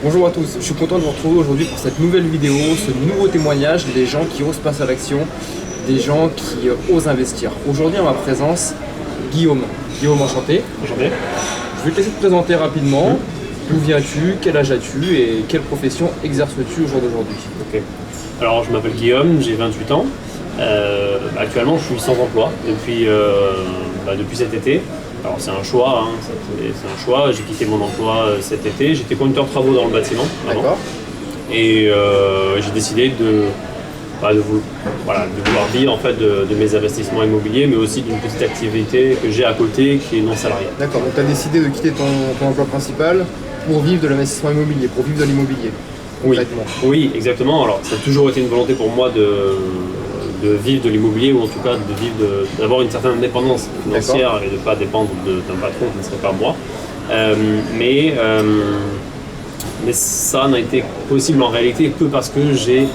Bonjour à tous, je suis content de vous retrouver aujourd'hui pour cette nouvelle vidéo, ce nouveau témoignage des gens qui osent passer à l'action, des gens qui osent investir. Aujourd'hui en ma présence, Guillaume. Guillaume, enchanté. Enchanté. Je vais te laisser te présenter rapidement. D'où viens-tu, quel âge as-tu et quelle profession exerces-tu au jour d'aujourd'hui? Ok. Alors je m'appelle Guillaume, j'ai 28 ans. Actuellement je suis sans emploi depuis cet été. Alors c'est un choix, c'est un choix. J'ai quitté mon emploi cet été. J'étais conducteur de travaux dans le bâtiment avant. D'accord. Et j'ai décidé de vouloir vivre en fait de mes investissements immobiliers, mais aussi d'une petite activité que j'ai à côté qui est non salariée. D'accord, donc tu as décidé de quitter ton emploi principal pour vivre de l'investissement immobilier, pour vivre de l'immobilier. Oui, exactement. Alors ça a toujours été une volonté pour moi de vivre de l'immobilier, ou en tout cas d'avoir une certaine indépendance financière et de ne pas dépendre d'un patron qui ne serait pas moi. Mais ça n'a été possible en réalité que parce que j'ai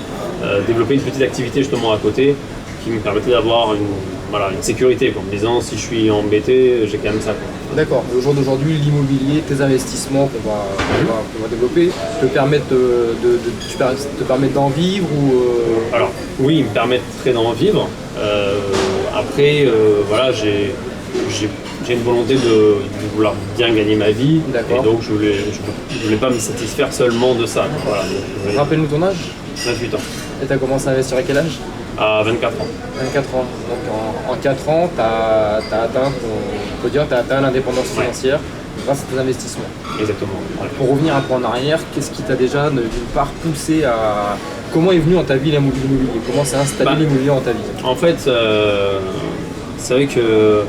développé une petite activité justement à côté qui me permettait d'avoir une sécurité, en me disant si je suis embêté, j'ai quand même ça. D'accord. Au jour d'aujourd'hui, l'immobilier, tes investissements qu'on va développer, te permettent d'en vivre ou Alors oui, ils me permettraient d'en vivre. Après, j'ai une volonté de vouloir bien gagner ma vie. D'accord. Et donc je voulais pas me satisfaire seulement de ça. Voilà, Rappelle-nous ton âge. 28 ans. Et tu as commencé à investir à quel âge? À 24 ans. 24 ans. Donc en 4 ans, tu as atteint l'indépendance financière grâce à tes investissements. Exactement. Ouais. Pour revenir un peu en arrière, qu'est-ce qui t'a déjà d'une part poussé à... Comment est venu dans ta vie l'immobilier? Comment s'est installé l'immobilier dans ta vie? En fait, c'est vrai que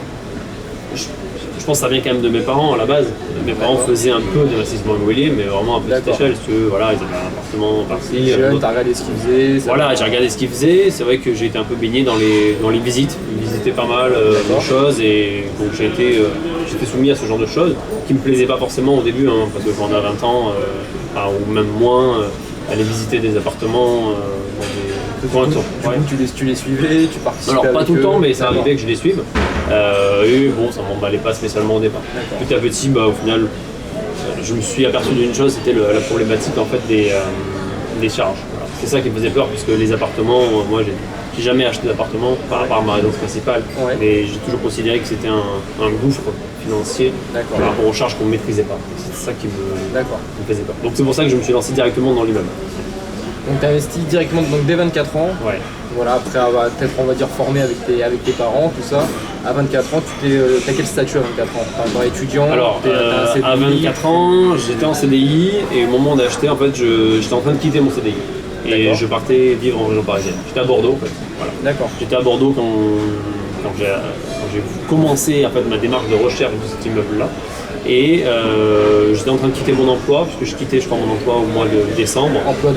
je pense que ça vient quand même de mes parents à la base. Mes parents faisaient un peu d'investissement immobilier, mais vraiment à petite échelle. Si tu veux, voilà, ils avaient un appartement par-ci. Jeune, t'as regardé ce qu'ils faisaient. Voilà, j'ai regardé ce qu'ils faisaient. C'est vrai que j'ai été un peu baigné dans les visites. Ils visitaient pas mal de choses, et donc j'étais soumis à ce genre de choses qui me plaisaient pas forcément au début, parce que quand on a 20 ans, ou même moins, aller visiter des appartements Du coup, tu les suivais, tu participais. Alors pas tout le temps, mais ça arrivait arrivait que je les suive. Et bon, ça m'emballait pas spécialement au départ. Petit à petit, au final, je me suis aperçu d'une chose, c'était la problématique en fait des charges. Voilà. C'est ça qui me faisait peur, puisque les appartements, moi j'ai jamais acheté d'appartement par rapport à ma résidence principale, mais j'ai toujours considéré que c'était un gouffre financier par rapport aux charges qu'on ne maîtrisait pas. C'est ça qui me faisait peur. Donc c'est pour ça que je me suis lancé directement dans l'immeuble. Donc tu as investi directement dès 24 ans. Ouais. Voilà, après avoir peut-être on va dire formé avec tes parents, tout ça. À 24 ans, t'as quel statut à 24 ans? T'es étudiant? Alors, à 24 ans, j'étais en CDI, et au moment d'acheter, en fait, j'étais en train de quitter mon CDI. Et je partais vivre en région parisienne. J'étais à Bordeaux, en fait. Voilà. D'accord. J'étais à Bordeaux quand j'ai commencé en fait, ma démarche de recherche de cet immeuble-là. Et j'étais en train de quitter mon emploi, puisque je quittais mon emploi au mois de décembre. Emploi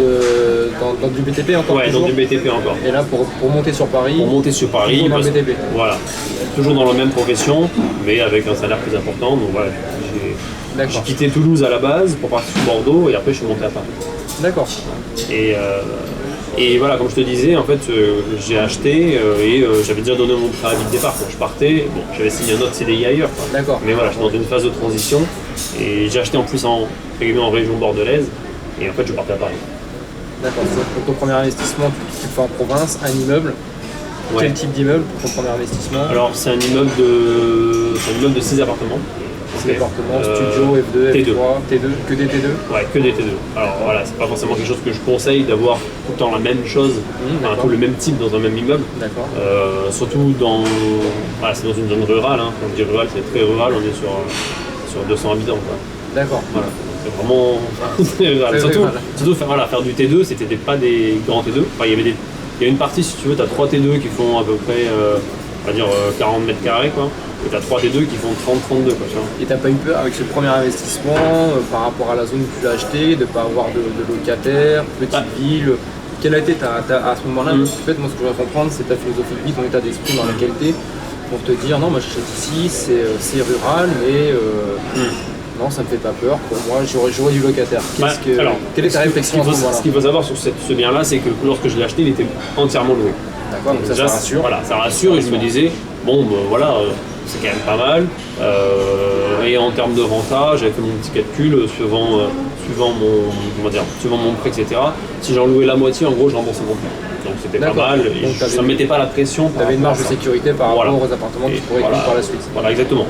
dans du BTP encore? Ouais, dans du BTP encore. Et là, pour monter sur Paris? Pour monter sur Paris. Dans le BTP. Voilà. Toujours dans la même profession, mais avec un salaire plus important. Donc voilà, j'ai quitté Toulouse à la base pour partir sur Bordeaux, et après je suis monté à Paris. D'accord. Et voilà, comme je te disais, en fait, j'ai acheté et j'avais déjà donné mon préavis de départ. Quand je partais, j'avais signé un autre CDI ailleurs. D'accord. Mais voilà, j'étais dans une phase de transition, et j'ai acheté en plus en région bordelaise, et en fait, je partais à Paris. D'accord. Donc ton premier investissement, tu le fais en province, un immeuble. Ouais. Quel type d'immeuble pour ton premier investissement? Alors, c'est un immeuble de 6 appartements. Appartements, studio, F2, T2. F3, T2, que des T2? Ouais, que des T2. Alors voilà, c'est pas forcément quelque chose que je conseille d'avoir tout le temps la même chose, tout le même type dans un même immeuble. D'accord. Surtout c'est dans une zone rurale. Quand je dis rural, c'est très rural, on est sur 200 habitants. Quoi. D'accord. Voilà. C'est vraiment très rural. Surtout faire du T2, c'était pas des grands T2. Enfin, il y a une partie, si tu veux, tu as 3 T2 qui font à peu près 40 mètres carrés, quoi. Et tu as 3 T2 qui font 30-32, quoi. Et t'as pas eu peur avec ce premier investissement par rapport à la zone où tu l'as acheté, de ne pas avoir de locataires, petite ville? Quelle a été à ce moment-là, en fait, moi ce que je veux comprendre, c'est ta philosophie de vie, ton état d'esprit dans laquelle t'es, pour te dire non, moi j'achète ici, c'est rural, mais non, ça me fait pas peur, pour moi j'aurais du locataire. Quelle est ta réflexion à ce moment-là? Ce qu'il faut savoir sur ce bien-là, c'est que lorsque je l'ai acheté, il était entièrement loué. D'accord, donc ça rassure. Voilà, ça rassure, et je me disais, c'est quand même pas mal. Et en termes de renta, j'avais fait mon petit calcul suivant suivant mon prêt, etc. Si j'en louais la moitié, en gros, je remboursais mon prêt. Donc c'était pas mal, et ça ne mettait pas la pression. Tu avais une marge de sécurité par rapport aux appartements que tu pourrais louer par la suite. Voilà, exactement.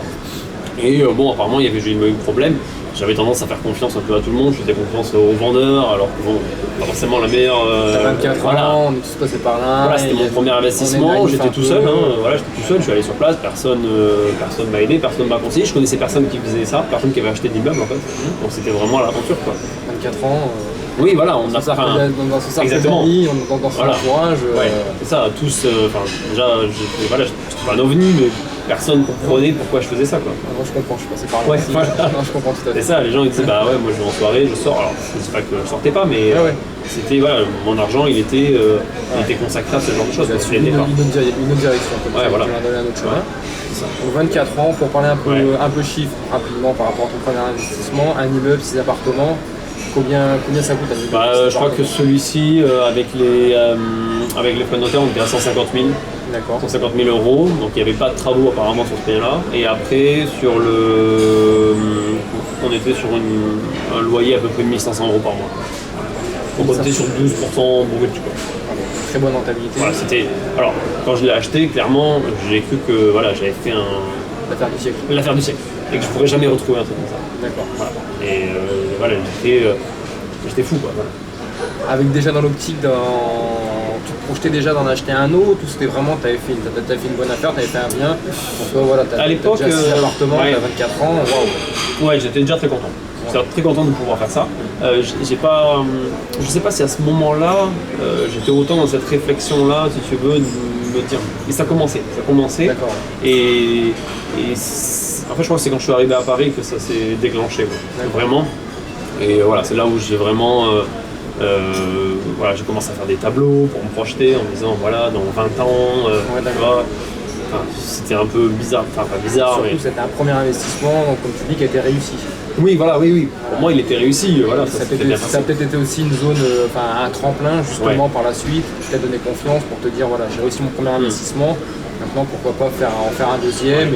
Et bon, apparemment, j'ai eu problème. J'avais tendance à faire confiance un peu à tout le monde, je faisais confiance aux vendeurs, alors que bon, pas forcément la meilleure. T'as 24 ans, on est tous passés par là. Voilà, c'était mon premier investissement, j'étais tout seul, je suis allé sur place, personne m'a aidé, personne m'a conseillé, je connaissais personne qui faisait ça, personne qui avait acheté d'immeuble en fait. Donc c'était vraiment l'aventure quoi. 24 ans. Oui, voilà, on a ça. Dans son cercle d'amis, dans son entourage. C'est ça, tous. Déjà, j'étais pas un ovni, mais personne comprenait pourquoi je faisais ça quoi. Moi je comprends, je suis passé par là aussi. Non, je comprends tout à fait. C'est ça, les gens ils disaient bah ouais, moi je vais en soirée, je sors. Alors je dis pas que je sortais pas, mais c'était mon argent il était consacré à ce genre de choses. Il y a une autre direction, comme tu m'as donné un autre chemin. Donc 24 ans, pour parler un peu chiffres rapidement par rapport à ton premier investissement, un immeuble, 6 appartements. Combien ça coûte un immeuble? Je crois que celui-ci, avec les frais de notaire, on était à 150 000. D'accord. 150 000 €, donc il n'y avait pas de travaux apparemment sur ce prix-là. Et après, on était sur un loyer à peu près de 1 500 € par mois. Donc on était sur 12% brut. Très bonne rentabilité. Voilà, alors, quand je l'ai acheté, clairement, j'ai cru que j'avais fait l'affaire du siècle. Et que je ne pourrais jamais retrouver un truc comme ça. D'accord. Voilà. Et j'étais fou quoi. Voilà. Avec déjà dans l'optique tu te projetais déjà d'en acheter un autre ou c'était vraiment t'avais fait une bonne affaire, t'avais fait un bien. Donc voilà, à l'époque, déjà 6 appartements, t'as 24 ans, waouh. Ouais, j'étais déjà très content. J'étais très content de pouvoir faire ça. Je sais pas si à ce moment-là, j'étais autant dans cette réflexion-là, si tu veux, de me dire. Et ça commençait. D'accord. Et en fait, je crois que c'est quand je suis arrivé à Paris que ça s'est déclenché, vraiment. Et voilà, c'est là où j'ai vraiment. J'ai commencé à faire des tableaux pour me projeter en me disant voilà, dans 20 ans, tu vois. C'était un peu bizarre, enfin pas bizarre. Surtout, c'était un premier investissement, donc comme tu dis, qui a été réussi. Oui. Pour moi, il était réussi. Voilà, ça a peut-être été aussi une zone, un tremplin justement par la suite, qui t'a donné confiance pour te dire voilà, j'ai réussi mon premier investissement. Maintenant, pourquoi pas en faire un deuxième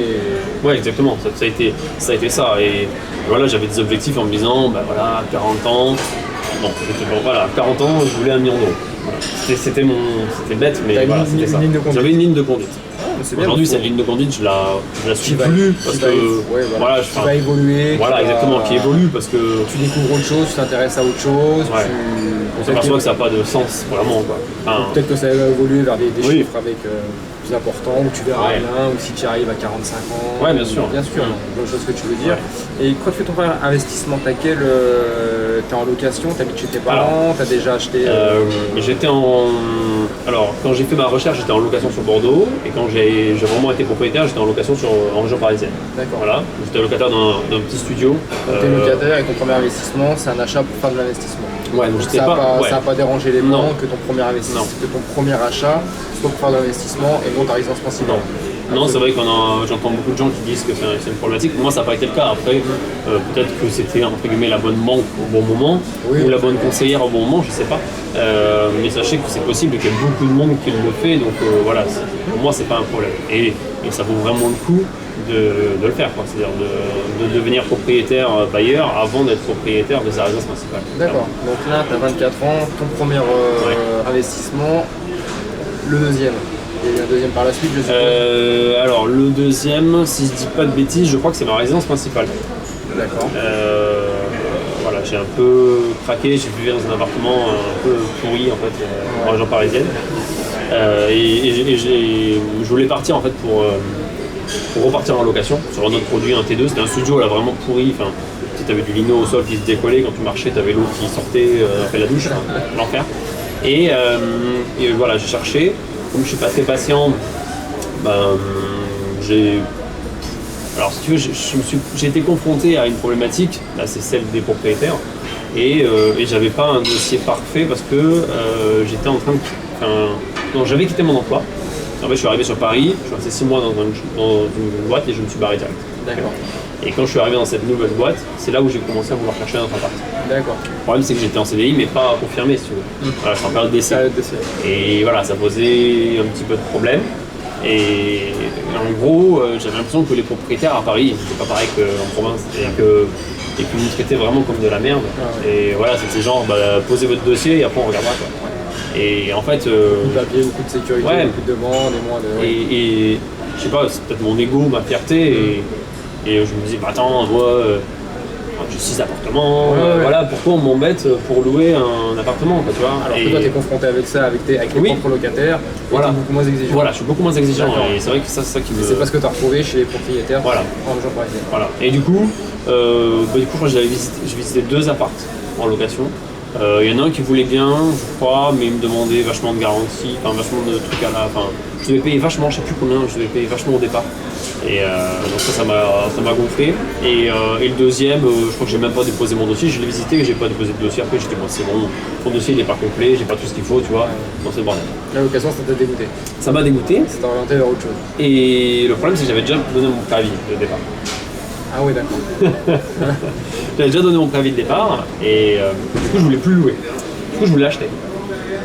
Ouais, exactement. Ça a été ça. Et voilà, j'avais des objectifs en me disant 40 ans. Bon, 40 ans, je voulais 1 million d'euros. Voilà. C'était bête, mais c'était ça. J'avais une ligne de conduite. Aujourd'hui, cette ligne de conduite, je la suis plus parce que qui va évoluer. Voilà, exactement, qui évolue parce que tu découvres autre chose, tu t'intéresses à autre chose. On s'aperçoit que ça n'a pas de sens vraiment quoi. Peut-être que ça va évoluer vers des chiffres avec plus importants où tu verras rien ou si tu arrives à 45 ans. Ouais, bien sûr. Bien sûr, bonne chose que tu veux dire. Et quand tu fais ton premier investissement, t'es en location, t'habites chez tes parents, t'as déjà acheté. Alors, quand j'ai fait ma recherche, j'étais en location sur Bordeaux, et quand j'ai vraiment été propriétaire, j'étais en location en région parisienne. D'accord. Voilà, j'étais locataire d'un petit studio. Donc t'es locataire et ton premier investissement, c'est un achat pour faire de l'investissement. Ouais, donc ça n'a pas dérangé les banques que ton premier achat soit pour faire de l'investissement et non ta résidence principale. Non, c'est vrai que j'entends beaucoup de gens qui disent que c'est une problématique. Moi, ça n'a pas été le cas. Après, peut-être que c'était entre guillemets la bonne banque au bon moment ou la bonne conseillère au bon moment, je ne sais pas. Mais sachez que c'est possible et qu'il y a beaucoup de monde qui le fait. Donc pour moi, c'est pas un problème. Et ça vaut vraiment le coup de le faire, c'est-à-dire de devenir propriétaire bailleur avant d'être propriétaire de sa résidence principale. D'accord. Donc là, tu as 24 ans, ton premier investissement, le deuxième. Il y a eu un deuxième par la suite, je suppose. Alors le deuxième, si je dis pas de bêtises, je crois que c'est ma résidence principale. D'accord. J'ai un peu craqué, j'ai pu vivre dans un appartement un peu pourri en fait, en région parisienne. Je voulais partir en fait pour repartir en location sur un autre produit, un T2. C'était un studio là vraiment pourri. Tu avais du lino au sol qui se décollait, quand tu marchais, tu avais l'eau qui sortait après la douche, l'enfer. Et voilà, j'ai cherché. Comme je suis pas très patient, alors si tu veux, j'ai été confronté à une problématique, là c'est celle des propriétaires, et j'avais pas un dossier parfait parce que j'étais en train de... j'avais quitté mon emploi. En fait, je suis arrivé sur Paris, je suis resté 6 mois dans une boîte et je me suis barré direct. D'accord. Et quand je suis arrivé dans cette nouvelle boîte, c'est là où j'ai commencé à vouloir chercher un autre appart. D'accord. Le problème, c'est que j'étais en CDI, mais pas confirmé, si tu veux. Voilà, je suis en période d'essai. Et voilà, ça posait un petit peu de problème. Et en gros, j'avais l'impression que les propriétaires à Paris, c'est pas pareil qu'en province. C'est-à-dire que et qui nous traitaient vraiment comme de la merde. Et voilà, c'était genre posez votre dossier et après on regardera quoi. Et en fait. Beaucoup de papier, beaucoup de sécurité, beaucoup de demandes et moins de. Et je sais pas, c'est peut-être mon ego, ma fierté, et je me dis, bah attends, moi. J'ai 6 appartements, voilà, pourquoi on m'embête pour louer un appartement, quoi, tu vois. Alors que toi, tu es confronté avec ça, avec tes propres locataires, voilà. Tu es beaucoup moins exigeant. Voilà, je suis beaucoup moins exigeant, et c'est vrai que ça, c'est ça qui me... C'est pas ce que tu as retrouvé chez les propriétaires en région parisienne. Voilà, et du coup, j'ai visité 2 apparts en location. Il y en a un qui voulait bien, je crois, mais il me demandait vachement de garantie, vachement de trucs à la... je devais payer vachement, je sais plus combien, je devais payer vachement au départ. Et donc ça m'a gonflé. Et le deuxième, je crois que j'ai même pas déposé mon dossier, je l'ai visité et j'ai pas déposé de dossier. Après j'étais bon, c'est bon, mon dossier il est pas complet, j'ai pas tout ce qu'il faut, tu vois. Bon, c'est le bordel. La location, ça t'a dégoûté? Ça m'a dégoûté. Ça t'a orienté vers autre chose. Et le problème c'est que j'avais déjà donné mon préavis de départ. Ah oui, d'accord. J'avais déjà donné mon préavis de départ et du coup je voulais plus louer. Du coup je voulais acheter.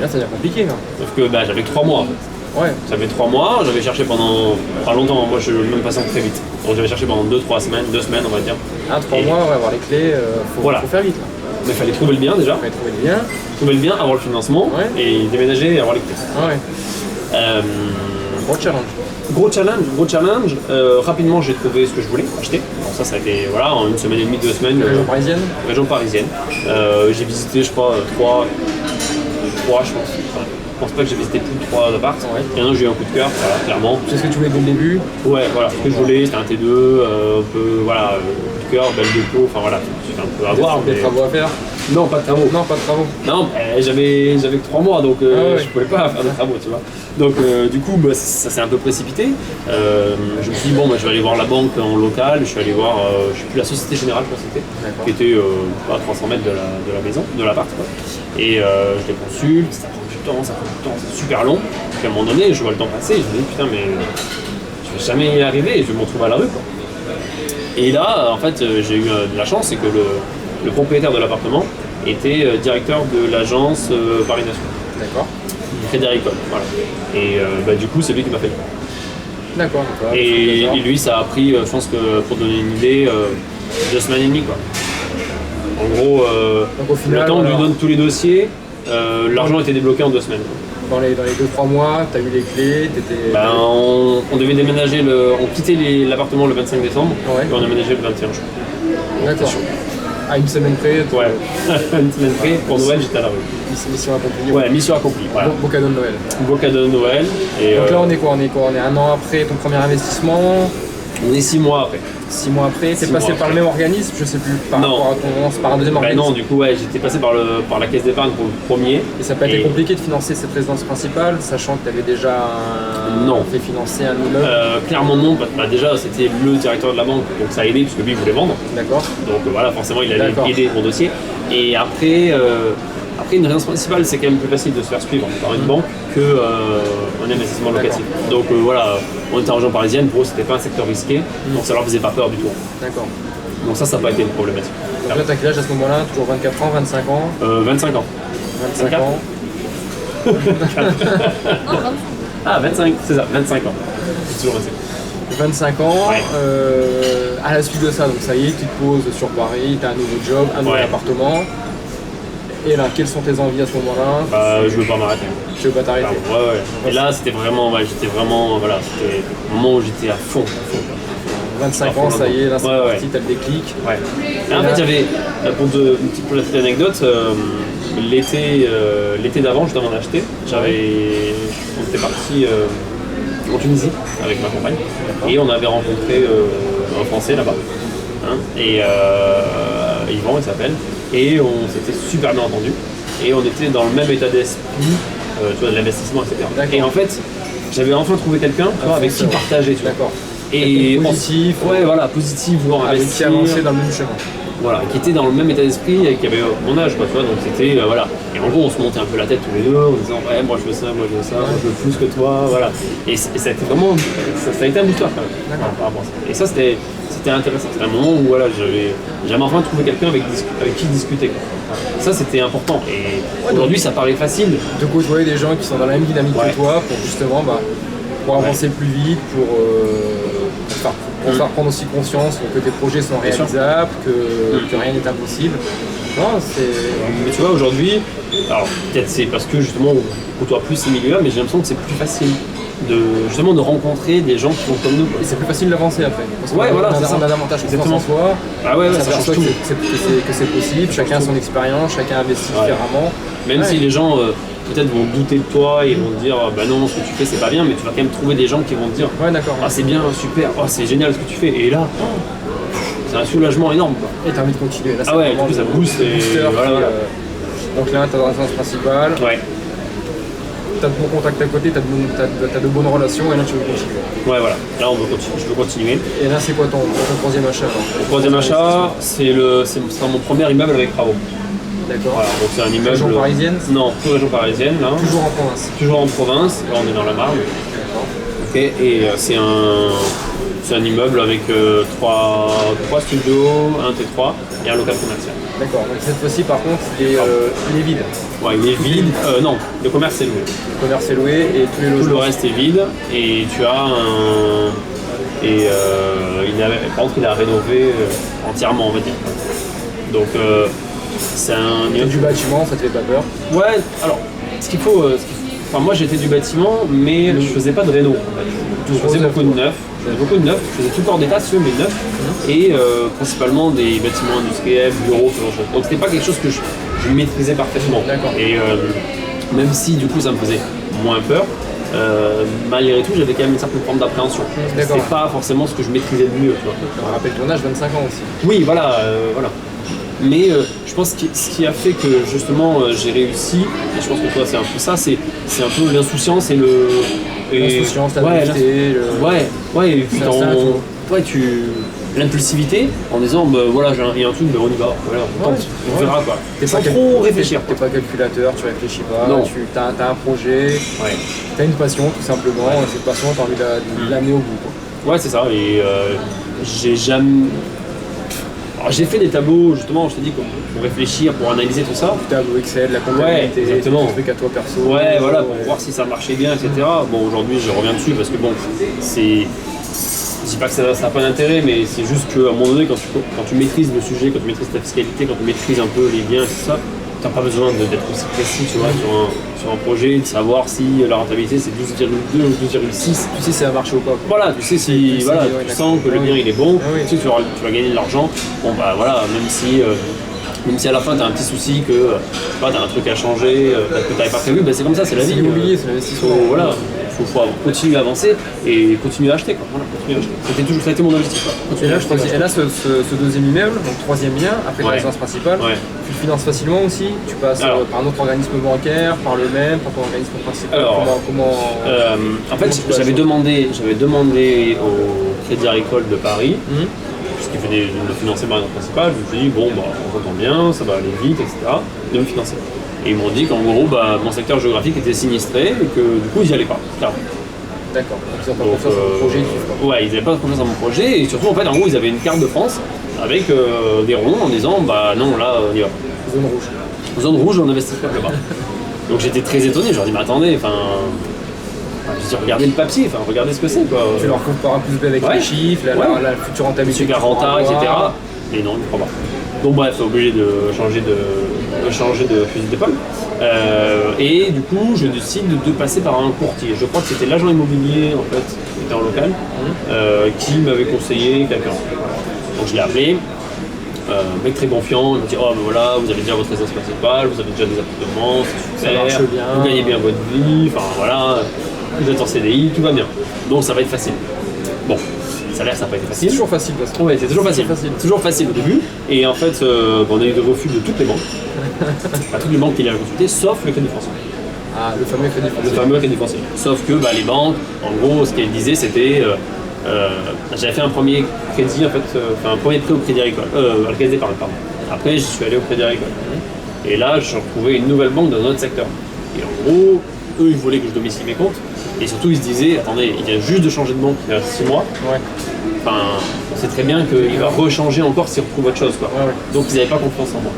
Là ça devient compliqué là. Sauf que j'avais que 3 mois en fait. Ouais. J'avais 3 mois, j'avais cherché pendant pas longtemps, moi je même passé très vite. Donc j'avais cherché pendant 2-3 semaines, 2 semaines on va dire. 3 mois, on va avoir les clés, faut faire vite là. Mais il fallait trouver le bien déjà. Trouver le bien, avoir le financement et déménager et avoir les clés. Ah ouais. Gros challenge. Gros challenge. Rapidement j'ai trouvé ce que je voulais acheter. Bon, ça a été en 1 semaine et demie, 2 semaines. Région parisienne. Région parisienne. J'ai visité je crois 3 je pense. Je pense pas que j'ai visité plus de 3 apparts. Il y en a un j'ai eu un coup de cœur, clairement. C'est ce que tu voulais dès le début? Ouais, voilà, ce que je voulais, c'était un T2, un peu, coup de cœur, belle déco, c'était un peu à voir. Des travaux à faire? Non, pas de travaux. Non, j'avais que 3 mois, donc je pouvais pas faire de travaux, tu vois. Donc du coup, ça s'est un peu précipité. Je me suis dit, je vais aller voir la banque en local, je suis allé voir, je sais plus, la Société Générale, je crois que c'était, qui était à 300 mètres de la maison, de l'appart, quoi. Et je les consulte, ça prend du temps, c'est super long. Puis à un moment donné, je vois le temps passer, et je me dis, putain, mais je vais jamais y arriver, je vais me retrouver à la rue, quoi. Et là, en fait, j'ai eu de la chance, c'est que le propriétaire de l'appartement était directeur de l'agence Paris Nation. D'accord. Frédéric Coll, voilà. Et du coup, c'est lui qui m'a fait le coup. D'accord. Et lui, ça a pris, je pense que pour donner une idée, 2 semaines et demie, quoi. En gros, donc, au final, le temps de lui donne tous les dossiers, l'argent était débloqué en 2 semaines. Dans les 2-3 mois, tu as eu les clés, t'étais... On devait déménager, on quittait l'appartement le 25 décembre, et on déménageait le 21 juin. D'accord. À 1 semaine près? Ouais, 1 semaine près, pour Noël j'étais à la rue. Mission accomplie. Ouais, mission accomplie. Voilà. Beau cadeau de Noël. Beau cadeau de Noël. Et donc là on est quoi? On est 1 an après ton premier investissement? On est 6 mois après. 6 mois après, t'es passé par le même organisme, je sais plus, par rapport à c'est par un deuxième organisme? Non, du coup, j'étais passé par la caisse d'épargne pour le premier. Et ça n'a pas été compliqué de financer cette résidence principale, sachant que tu avais déjà fait financer un immeuble? Clairement non, déjà c'était le directeur de la banque, donc ça a aidé parce que lui il voulait vendre. D'accord. Donc voilà, forcément il allait aider mon dossier. Et après, une résidence principale, c'est quand même plus facile de se faire suivre par une banque qu'un investissement locatif. Donc voilà, on était en région parisienne, pour eux c'était pas un secteur risqué, donc ça leur faisait pas peur du tout. D'accord. Donc ça n'a pas été une problématique. Donc là, t'as quel âge à ce moment-là? Toujours 24 ans, 25 ans? 25 ans. 25 ans. Ah, 25, c'est ça, 25 ans. C'est toujours 25 ans, à la suite de ça, donc ça y est, tu te poses sur Paris, tu as un nouveau job, un nouvel appartement. Et là, quelles sont tes envies à ce moment-là? Je veux pas m'arrêter. Je veux pas t'arrêter. Et là, c'était vraiment, c'était le moment où j'étais à fond. 25 ans, ça y est, là c'est parti, t'as le déclic. Et en fait, j'avais, pour la petite anecdote, l'été d'avant, juste avant d'acheter, on était parti en Tunisie avec ma compagne et on avait rencontré un Français là-bas. Et Yvan, il s'appelle. Et on s'était super bien entendu. Et on était dans le même état d'esprit, de l'investissement, etc. Et en fait, j'avais enfin trouvé quelqu'un avec qui partager. D'accord. Et positif. Positif, vouloir investir. Avec qui avancer dans le même chemin. Voilà, qui était dans le même état d'esprit et qui avait mon âge, quoi, tu vois, donc c'était, voilà. Et en gros, on se montait un peu la tête tous les deux, en disant, moi je veux ça, moi je veux ça, moi je veux plus que toi, voilà. Et ça a été vraiment, ça a été un histoire quand même, par rapport à ça. Et ça, c'était intéressant, c'était un moment où, voilà, j'avais enfin trouvé quelqu'un avec qui discuter, quoi. Ça, c'était important. Et aujourd'hui, ça paraît facile. De côtoyer des gens qui sont dans la même dynamique que toi pour justement, pour avancer plus vite, pour pour faire prendre aussi conscience que tes projets sont Bien sûr. réalisables, que rien n'est impossible. Non, Mais tu vois, aujourd'hui, alors peut-être c'est parce que justement on côtoie plus ces milieux-là, mais j'ai l'impression que c'est plus facile justement de rencontrer des gens qui sont comme nous. et c'est plus facile d'avancer après. Parce Ouais, voilà, c'est ça. on a davantage confiance Exactement. en soi. Ah ouais, On ça s'aperçoit change tout. que c'est possible, chacun a son expérience, chacun investit Ouais. différemment. Même Ouais. si les gens peut-être vont douter de toi et vont te dire bah non, ce que tu fais c'est pas bien, mais tu vas quand même trouver des gens qui vont te dire Ouais, d'accord. ah c'est bien, super, oh, c'est génial ce que tu fais. Et là, c'est un soulagement énorme, quoi. Et t'as envie de continuer. Là, Ah ouais, vraiment du coup, ça le booste et booster voilà, qui, voilà. donc là, t'as ta résidence principale, Ouais, t'as de bons contacts à côté, t'as de bonnes relations, et là tu veux continuer. ouais, voilà. Là, je veux continuer. Et là, c'est quoi ton troisième achat alors Le troisième achat, ce sera mon premier immeuble avec travaux. D'accord. Voilà, donc c'est un immeuble. Région parisienne? Non, plus région parisienne, là. Toujours en province. Toujours en province, là on est dans la Marne. D'accord. Ok, et c'est un immeuble avec trois studios, un T3 et un local commercial. D'accord. Donc cette fois-ci, par contre, il est vide. Ouais, il est vide. Non, le commerce est loué. Le commerce est loué et tous les Tout le logements. reste est vide et tu as un. Et par contre, il a rénové entièrement, on va dire. Donc, c'est un. C'est du bâtiment, ça te fait pas peur. Ouais, alors, enfin, moi j'étais du bâtiment, mais je faisais pas de réno. En fait. Je faisais beaucoup de neuf. Je faisais tout corps d'état, mais neuf. Et principalement des bâtiments industriels, bureaux, ce genre de choses. Donc, c'était pas quelque chose que je maîtrisais parfaitement. D'accord. Et même si du coup ça me faisait moins peur, malgré tout j'avais quand même une certaine forme d'appréhension. D'accord. C'était pas forcément ce que je maîtrisais le mieux. Tu vois. On rappelle ton âge, 25 ans aussi. Oui, voilà, voilà. Mais je pense que ce qui a fait que justement j'ai réussi, et je pense que toi c'est un peu ça, c'est un peu l'insouciance et le. L'insouciance, la ouais, naïveté, ouais, et puis C'est un stade, l'impulsivité en disant bah, voilà il y a un truc, bah, on y va, voilà, on tente, on ouais. verra quoi. T'es Sans pas trop réfléchir. T'es pas calculateur, tu réfléchis pas, Non. t'as un projet, Ouais. t'as une passion tout simplement, et cette passion t'as envie de l'amener au bout. Quoi. Ouais, c'est ça. Et j'ai jamais. Alors, j'ai fait des tableaux, justement, je t'ai dit, pour réfléchir, pour analyser tout ça. Tableau Excel, la comptabilité, exactement. des trucs à toi perso. Ouais, voilà, pour voir si ça marchait bien, etc. Bon, aujourd'hui, je reviens dessus parce que bon, c'est. Je dis pas que ça n'a pas d'intérêt, mais c'est juste qu'à un moment donné, quand tu maîtrises le sujet, quand tu maîtrises ta fiscalité, quand tu maîtrises un peu les biens et tout ça, t'as pas besoin d'être aussi précis, tu vois, sur un projet, de savoir si la rentabilité c'est 12,2 ou 12,6. Tu sais si ça va marcher ou pas. Quoi. Voilà, tu sais si Tu sais, voilà, ouais, tu sens que le d'accord. bien il est bon, Ah oui. tu sais que tu vas gagner de l'argent. Bon bah voilà, même si à la fin tu as un petit souci que tu as un truc à changer, que tu n'avais pas prévu, bah, c'est comme ça, c'est la vie. C'est l'immobilier, c'est l'investissement. Voilà, faut continuer à avancer et continuer à acheter. Quoi. Voilà, continuer à acheter. Ça a été mon objectif. Quoi. Et Continuer à acheter, là, ce deuxième immeuble, donc troisième bien, après ta Ouais. résidence principale, Ouais. tu le finances facilement aussi. Tu passes Alors. par un autre organisme bancaire, par le même, par ton organisme principal. Alors, en fait, j'avais demandé au Crédit Agricole de Paris, ce qui venait de me financer ma résidence principale. Je me suis dit, bon, bah, on s'entend bien, ça va aller vite, etc., de me financer. Et ils m'ont dit qu'en gros, bah, mon secteur géographique était sinistré et que du coup, ils n'y allaient pas, clairement. D'accord, donc ils ont pas Donc, confiance dans le projet. Ils suivent pas. ouais, ils n'avaient pas confiance dans mon projet et surtout, en fait, en gros, ils avaient une carte de France avec des ronds en disant, bah non, là, on y va. Zone rouge. Zone rouge, on n'investit pas là-bas. Donc j'étais très étonné, je leur dis, mais attendez, je dis, regardez le papier, regardez ce que c'est, quoi. Tu leur compares un plus B avec Ouais. les chiffres, la future rentabilité. super que tu pourras rentable, etc. avoir. Et non, ils ne croient pas. Donc bref, c'est obligé de changer de fusil d'épaule. Et du coup, je décide de passer par un courtier. Je crois que c'était l'agent immobilier, en fait, qui était en local, qui m'avait conseillé quelqu'un. Donc je l'ai appelé. Mec très confiant, il m'a dit oh ben voilà, vous avez déjà votre résidence principale, vous avez déjà des appartements, c'est super, marche bien. vous gagnez bien votre vie, enfin voilà, vous êtes en CDI, tout va bien. Donc ça va être facile. Bon, ça a l'air ça n'a pas été C'est facile. toujours facile de toute façon. Ouais, c'est toujours facile. C'est Toujours facile au début. Et en fait, on a eu des refus de toutes les banques. Toutes les banques qui l'avaient consulté, sauf le Crédit Français. Ah, le fameux crédit Le français. fameux Crédit Français. Sauf que les banques, en gros, ce qu'elles disaient, c'était j'avais fait un premier crédit, en fait, un premier prêt au Crédit Agricole, à la Caisse d'épargne, pardon. Après, je suis allé au Crédit Agricole. Et là, j'ai retrouvé une nouvelle banque dans un autre secteur. Et en gros, eux, ils voulaient que je domicile mes comptes. Et surtout, ils se disaient, attendez, il vient juste de changer de banque il y a 6 mois. Ouais. Enfin, c'est très bien qu'il va rechanger encore s'il retrouve autre chose, quoi. Ouais. Donc, ils n'avaient pas confiance en moi.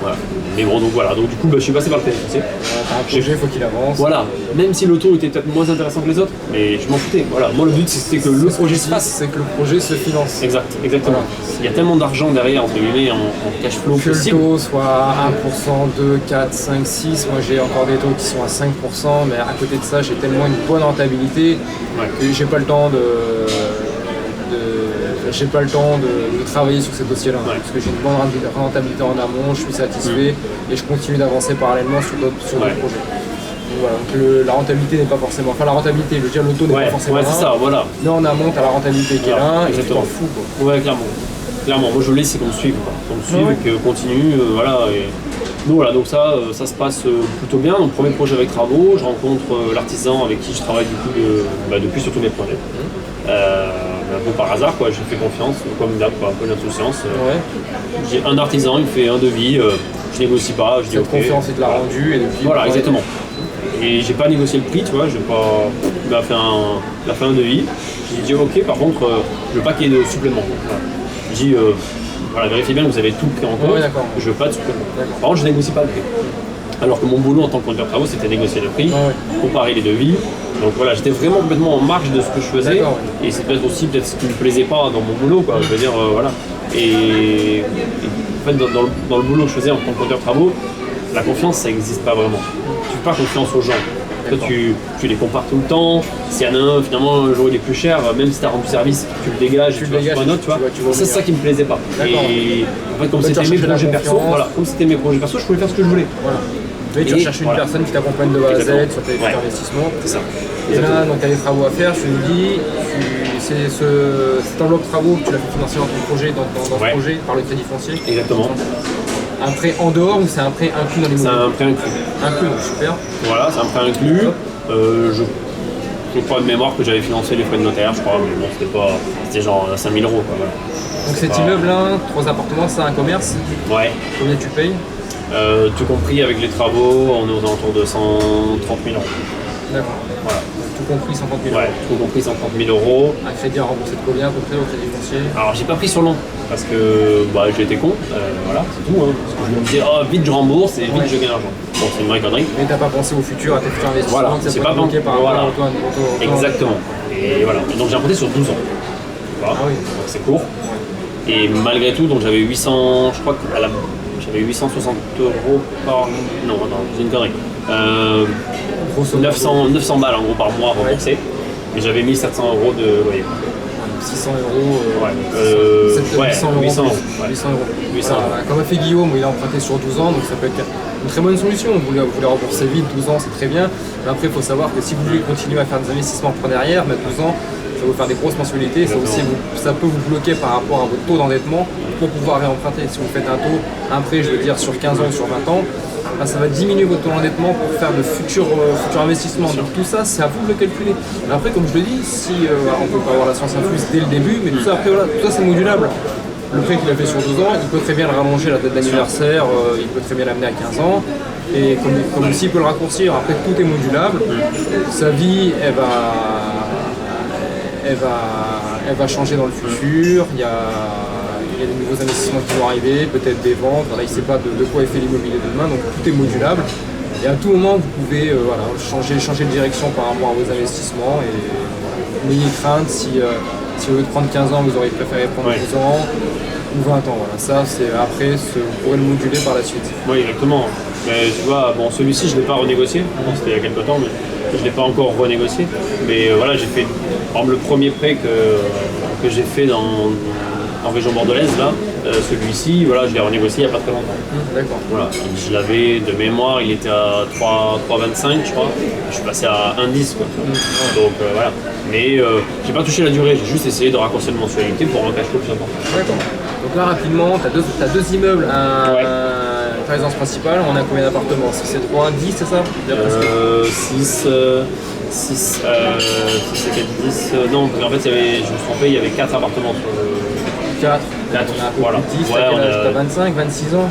Voilà. Mais bon, donc voilà, donc du coup, je suis passé par le crédit foncier. T'as un projet, il faut qu'il avance. Voilà, même si l'auto était peut-être moins intéressant que les autres, mais je m'en foutais. Voilà, moi le but c'était que le projet se fasse. C'est que le projet se finance. Exactement. Voilà. Il y a tellement d'argent derrière, entre guillemets, en cash flow Que possible. le taux soit 1%, 2, 4, 5, 6. Moi j'ai encore des taux qui sont à 5%, mais à côté de ça, j'ai tellement une bonne rentabilité que j'ai pas le temps de travailler sur ces dossiers-là. Parce que j'ai une bonne rentabilité en amont, je suis satisfait et je continue d'avancer parallèlement sur d'autres projets. Donc voilà, donc la rentabilité n'est pas forcément. Enfin, la rentabilité, je veux dire, l'auto n'est pas forcément. Ouais, c'est ça, voilà. Mais en amont, t'as la rentabilité qui est là et tu t'en fous, quoi. Ouais, clairement. Moi je voulais, c'est qu'on me suive, quoi. Qu'on me suive et qu'on continue, voilà. Et... Donc voilà, donc ça se passe plutôt bien. Donc premier projet avec travaux, je rencontre l'artisan avec qui je travaille du coup depuis sur tous mes projets. Un peu par hasard, quoi. J'ai fait confiance, comme d'hab, un peu d'insouciance. J'ai un artisan, il me fait un devis, je négocie pas, je dis ok. Cette confiance, il te l'a rendu et depuis. Voilà, exactement. Et j'ai pas négocié le prix, tu vois, il m'a fait un devis. J'ai dit ok, par contre, je veux pas qu'il y ait de supplément. Voilà. J'ai dit voilà, vérifiez bien que vous avez tout pris en compte, je veux pas de supplément. Par contre, je négocie pas le prix. Alors que mon boulot en tant que conducteur de travaux, c'était négocier le prix, comparer les devis. Donc voilà, j'étais vraiment complètement en marge de ce que je faisais. Et c'est peut-être aussi ce qui me plaisait pas dans mon boulot, quoi. Je veux dire, voilà. Et en fait, dans le boulot que je faisais en tant que conducteur de travaux, la confiance, ça n'existe pas vraiment. Tu fais pas confiance aux gens. Toi, tu les compares tout le temps. S'il y en a un, finalement, un jour il est plus cher, même si tu as rendu service, tu le dégages, tu le dégages un autre, tu vois. C'est ça qui me plaisait pas. Et en fait, comme c'était mes projets perso, je pouvais faire ce que je voulais. Voilà. Oui, tu recherches une personne qui t'accompagne de A à Z sur tes investissements. C'est ça. Et là, donc, tu as des travaux à faire, tu nous dis, c'est cette enveloppe de travaux que tu l'as fait financer dans ton projet, dans ce projet, par le crédit foncier. Exactement. Un prêt en dehors ou c'est un prêt inclus dans les mots? C'est un prêt inclus. Inclus, donc super. Voilà, c'est un prêt inclus. Je crois de mémoire que j'avais financé les frais de notaire, je crois, mais bon, c'était genre 5 000 €. Quoi, voilà. Donc cet immeuble-là, 3 appartements, c'est un commerce? Ouais. Combien tu payes? Tout compris avec les travaux, on est aux alentours de 130 000 €. D'accord. Voilà. Tout compris 130 000 €. Ouais, tout compris 130 000 €. Un crédit à rembourser de combien à peu près au crédit foncier? Alors j'ai pas pris sur long parce que j'ai été con, voilà, c'est tout. Hein, parce que je me disais, vite je rembourse et vite je gagne l'argent. Bon, c'est une vraie connerie. Mais t'as pas pensé au futur, à tes futurs investissements, voilà, que ça c'est peut pas bloqué par rapport au taux. Exactement. Et voilà. Et donc j'ai emprunté sur 12 ans. Voilà. Ah oui. Donc c'est court. Et malgré tout, donc j'avais 800, je crois que j'avais 860 € par. Non, c'est une connerie. 900 balles en gros par mois remboursé. Et j'avais 1 700 € de loyer. 600 €. 800 €. 800 €. Comme a fait Guillaume, il a emprunté sur 12 ans, donc ça peut être une très bonne solution. Vous voulez rembourser vite, 12 ans, c'est très bien. Mais après, il faut savoir que si vous voulez continuer à faire des investissements en derrière, mettre 12 ans, ça va vous faire des grosses mensualités. Ça peut vous bloquer par rapport à votre taux d'endettement pour pouvoir réemprunter. Si vous faites un prêt, je veux dire, sur 15 ans ou sur 20 ans, ça va diminuer votre taux d'endettement pour faire de futurs investissements. Donc tout ça, c'est à vous de le calculer. Mais après, comme je le dis, si on peut pas avoir la science infuse dès le début, mais tout ça, après, voilà, tout ça c'est modulable. Le prêt qu'il a fait sur 12 ans, il peut très bien le rallonger la date d'anniversaire, il peut très bien l'amener à 15 ans. Et comme aussi il peut le raccourcir, après tout est modulable. Sa vie, elle va changer dans le futur. Il y a des nouveaux investissements qui vont arriver, peut-être des ventes. Voilà, il ne sait pas de quoi est fait l'immobilier de demain, donc tout est modulable. Et à tout moment, vous pouvez changer de direction par rapport à vos investissements. Et n'ayez crainte si au lieu de prendre 15 ans, vous auriez préféré prendre 12 ans ou 20 ans. Voilà. Ça, vous pourrez le moduler par la suite. Oui, exactement. Mais tu vois, bon, celui-ci, je ne l'ai pas renégocié. Bon, c'était il y a quelques temps, mais je ne l'ai pas encore renégocié. Mais voilà, j'ai fait, par exemple, le premier prêt que j'ai fait en région bordelaise, là, celui-ci, voilà, je l'ai renégocié il n'y a pas très longtemps. D'accord. Voilà. Je l'avais de mémoire, il était à 3,25 je crois. Je suis passé à 1,10 quoi. Donc voilà. Mais j'ai pas touché la durée, j'ai juste essayé de raccourcir une mensualité pour un cash flow plus important. D'accord. Donc là rapidement, tu as deux immeubles, une résidence principale, on a combien d'appartements? 6 et 3, 10 c'est ça? 6 et 4, 10. Non, en fait je me suis trompé, il y avait 4 appartements sur le. 4, voilà. 10, t'as 25, 26 ans?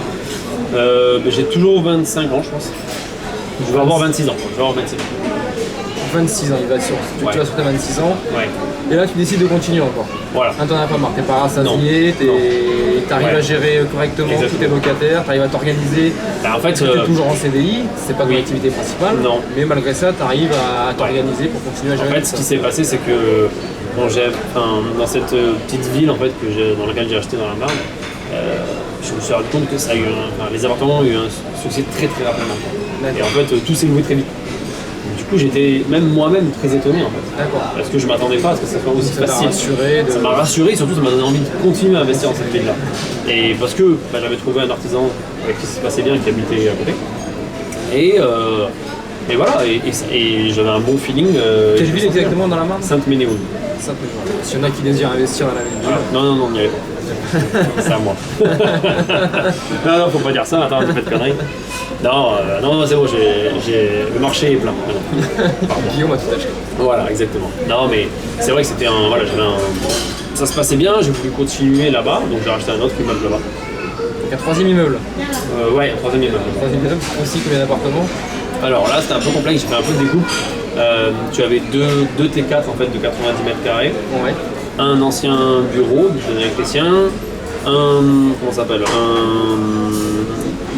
J'ai toujours 25 ans je pense. Je vais avoir 26 ans. 26 ans, il va sur. Tu vas sur tes 26 ans. Ouais. Et là tu décides de continuer encore. Voilà. T'en as pas marre, t'es pas rassasié, et tu arrives à gérer correctement tous tes locataires, tu arrives à t'organiser. En fait, tu es toujours en CDI, c'est pas ton activité principale, non. Mais malgré ça, tu arrives à t'organiser pour continuer à gérer. En fait, ce qui s'est passé, c'est que dans cette petite ville en fait, dans laquelle j'ai acheté dans la Marne, je me suis rendu compte que les appartements ont eu un succès très très rapidement. Et en fait, tout s'est loué très vite. Du coup, j'étais même moi-même très étonné en fait. D'accord. Parce que je m'attendais pas à ce que ça soit aussi facile. Ça m'a rassuré, surtout ça m'a donné envie de continuer à investir dans cette ville-là. Et parce que j'avais trouvé un artisan avec qui ça se passait bien, qui habitait à côté. Et voilà, et j'avais un bon feeling. Quelle ville exactement dans la Marne? Sainte-Ménéhould. Sainte-Ménéhould. S'il y en a qui désirent investir dans la même ville. Non, on n'y allait pas. C'est à moi. Non, faut pas dire ça, attends, j'ai fait de conneries. Non, c'est bon, le marché est plein. Guillaume a tout acheté. Voilà, exactement. Non, mais c'est vrai que c'était ça se passait bien, j'ai voulu continuer là-bas, donc j'ai racheté un autre immeuble là-bas. Donc un troisième immeuble. Ouais, un troisième immeuble. Aussi combien d'appartements? Alors là, c'était un peu complexe, j'ai fait un peu de découpe. Tu avais deux T4 en fait de 90 mètres carrés. Ouais. Un ancien bureau d'un électricien, une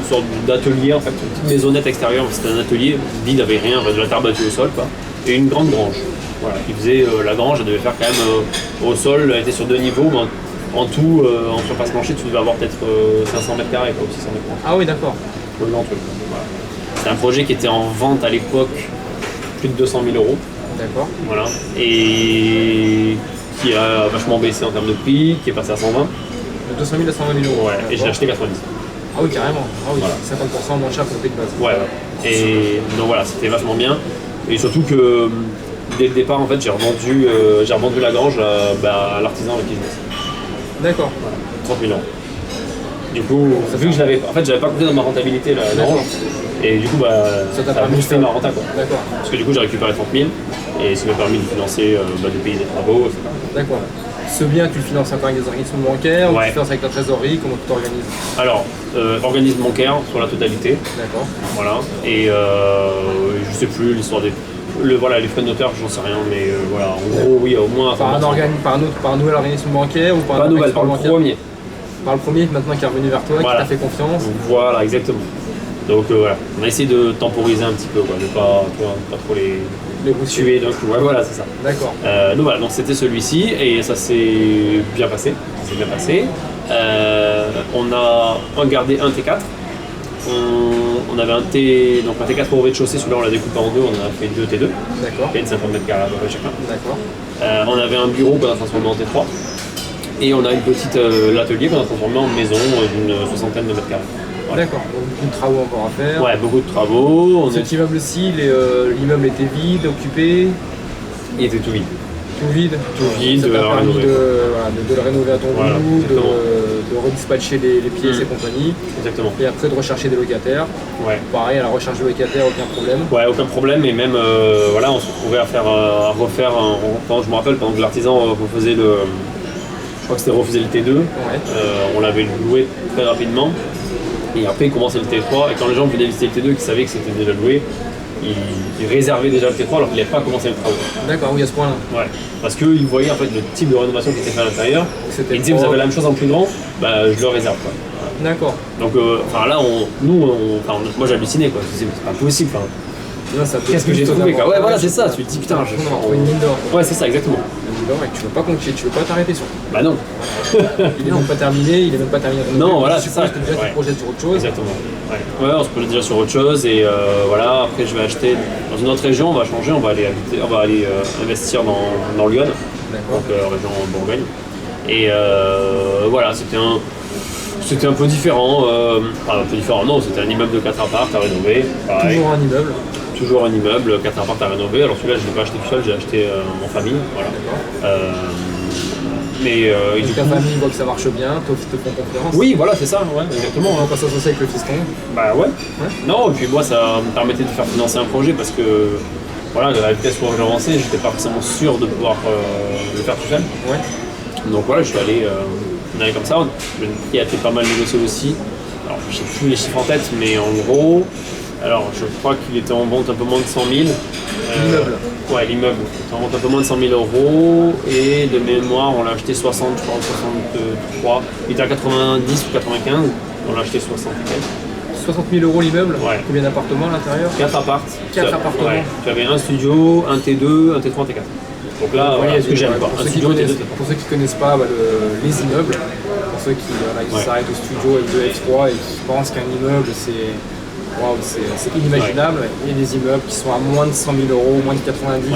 sorte d'atelier en fait, une petite maisonnette extérieure, c'était un atelier vide, il n'y avait rien, de la terre battue au sol quoi, et une grande grange. Voilà, qui faisait la grange, elle devait faire quand même au sol, elle était sur 2 niveaux, mais en tout, en surface plancher, tu devais avoir peut-être 500 mètres carrés ou 600 mètres carrés. Ah oui, d'accord. Le grand truc. Voilà. C'était un projet qui était en vente à l'époque, plus de 200 000 €. D'accord. Voilà. Et qui a vachement baissé en termes de prix, qui est passé à 120. De 200 000 à 120 000 €. Ouais, et j'ai acheté 90. Ah oui, carrément. Ah oui, voilà. 50% moins cher que le prix de base. Ouais. Et donc voilà, c'était vachement bien. Et surtout que dès le départ, en fait, j'ai revendu la grange à l'artisan avec qui je bosse. D'accord. Voilà, 30 000 €. Du coup, vu que j'avais pas compté dans ma rentabilité la grange, et du coup, ça a boosté ma renta quoi. D'accord. Parce que du coup, j'ai récupéré 30 000 et ça m'a permis de financer, de payer des travaux, etc. D'accord. Ce bien, tu le finances encore avec des organismes bancaires ou tu le finances avec ta trésorerie? Comment tu t'organises? Alors, organisme bancaire sur la totalité. D'accord. Voilà. Et je sais plus l'histoire des. Les frais de notaire, j'en sais rien, mais voilà, en gros, oui, au moins. Par un nouvel organisme bancaire ou par un nouvel, par le premier. Par le premier, maintenant qui est revenu vers toi, voilà. Qui t'a fait confiance. Voilà, exactement. Donc voilà, on a essayé de temporiser un petit peu, quoi, de pas trop les tuer. Donc voilà, c'est ça. D'accord. Donc voilà, donc c'était celui-ci et ça s'est bien passé. On a gardé un T4. On avait un T4 au rez-de-chaussée, celui-là on l'a découpé en deux, on en a fait 2 T2. D'accord. Qui a une 50 mètres carrés chacun. D'accord. On avait un bureau qu'on a transformé en T3. Et on a une petite l'atelier qu'on a transformé en maison d'une 60aine de mètres carrés. Voilà. D'accord, donc beaucoup de travaux encore à faire. Ouais, beaucoup de travaux. Cet immeuble-ci, l'immeuble était vide, occupé? Il était tout vide. Tout vide? Tout vide, ça t'a permis de le rénover à ton goût, de redispatcher les pièces et compagnie. Exactement. Et après de rechercher des locataires. Ouais. Pareil, à la recherche de locataires, aucun problème. Ouais, aucun problème. Et même, on se retrouvait à refaire, je me rappelle, pendant que l'artisan refaisait je crois que c'était refaisait le T2, on l'avait loué très rapidement, et après il commençait le T3, et quand les gens venaient visiter le T2 qui savaient que c'était déjà loué, ils réservaient déjà le T3 alors qu'il n'avait pas commencé le travaux. D'accord, oui, à ce point-là. Ouais, parce qu'ils voyaient en fait le type de rénovation qui était fait à l'intérieur, et ils disaient vous avez la même chose en plus grand, je le réserve quoi. Voilà. D'accord. Donc là, moi j'ai halluciné quoi, je me disais c'est pas possible. Qu'est-ce que j'ai trouvé quoi. Ouais, voilà, c'est ça, tu te dis putain, je vais trouver une mine d'or. Ouais, c'est ça, exactement. Et tu veux pas continuer, tu veux pas t'arrêter sur. Bah non. Il est même pas terminé, Non, voilà, c'est ça. Tu te projettes sur autre chose. Exactement. Ouais, on se projette déjà sur autre chose et voilà. Après, je vais acheter dans une autre région, on va changer, on va aller investir dans Lyon, donc région Bourgogne. Et voilà, c'était un peu différent. Un peu différent, non, c'était un immeuble de 4 apparts à rénover. Pareil. Toujours un immeuble, 4 apparts à rénover. Alors celui-là, je ne l'ai pas acheté tout seul, j'ai acheté en famille. Voilà. Donc ta famille voit que ça marche bien, toi te font confiance. Oui, voilà, c'est ça, ouais, exactement. On va pas s'associer avec le fiston. Bah ouais. Non, et puis moi, ça me permettait de faire financer un projet parce que voilà, à la vitesse où j'avançais, j'étais pas forcément sûr de pouvoir le faire tout seul. Ouais. Donc voilà, je suis allé, on allait comme ça. Le prix a été pas mal négocié aussi. Alors, j'ai plus les chiffres en tête, mais en gros. Alors, je crois qu'il était en vente un peu moins de 100 000. L'immeuble. Ouais, l'immeuble, ça remonte un peu moins de 100 000 euros et de mémoire, on l'a acheté 60, je crois, 63. Il était à 90 ou 95, on l'a acheté 60. 60 000 euros l'immeuble. Ouais. Combien d'appartements à l'intérieur? 4 apparts. 4 appartements. Ouais. Tu avais un studio, un T2, un T3, un T4. Donc là, voilà, ce que j'aime pas. Pour ceux qui ne connaissent pas les immeubles, pour ceux qui s'arrêtent au studio F2, F3 et qui pensent qu'un immeuble c'est inimaginable, il y a des immeubles qui sont à moins de 100 000 euros, moins de 90,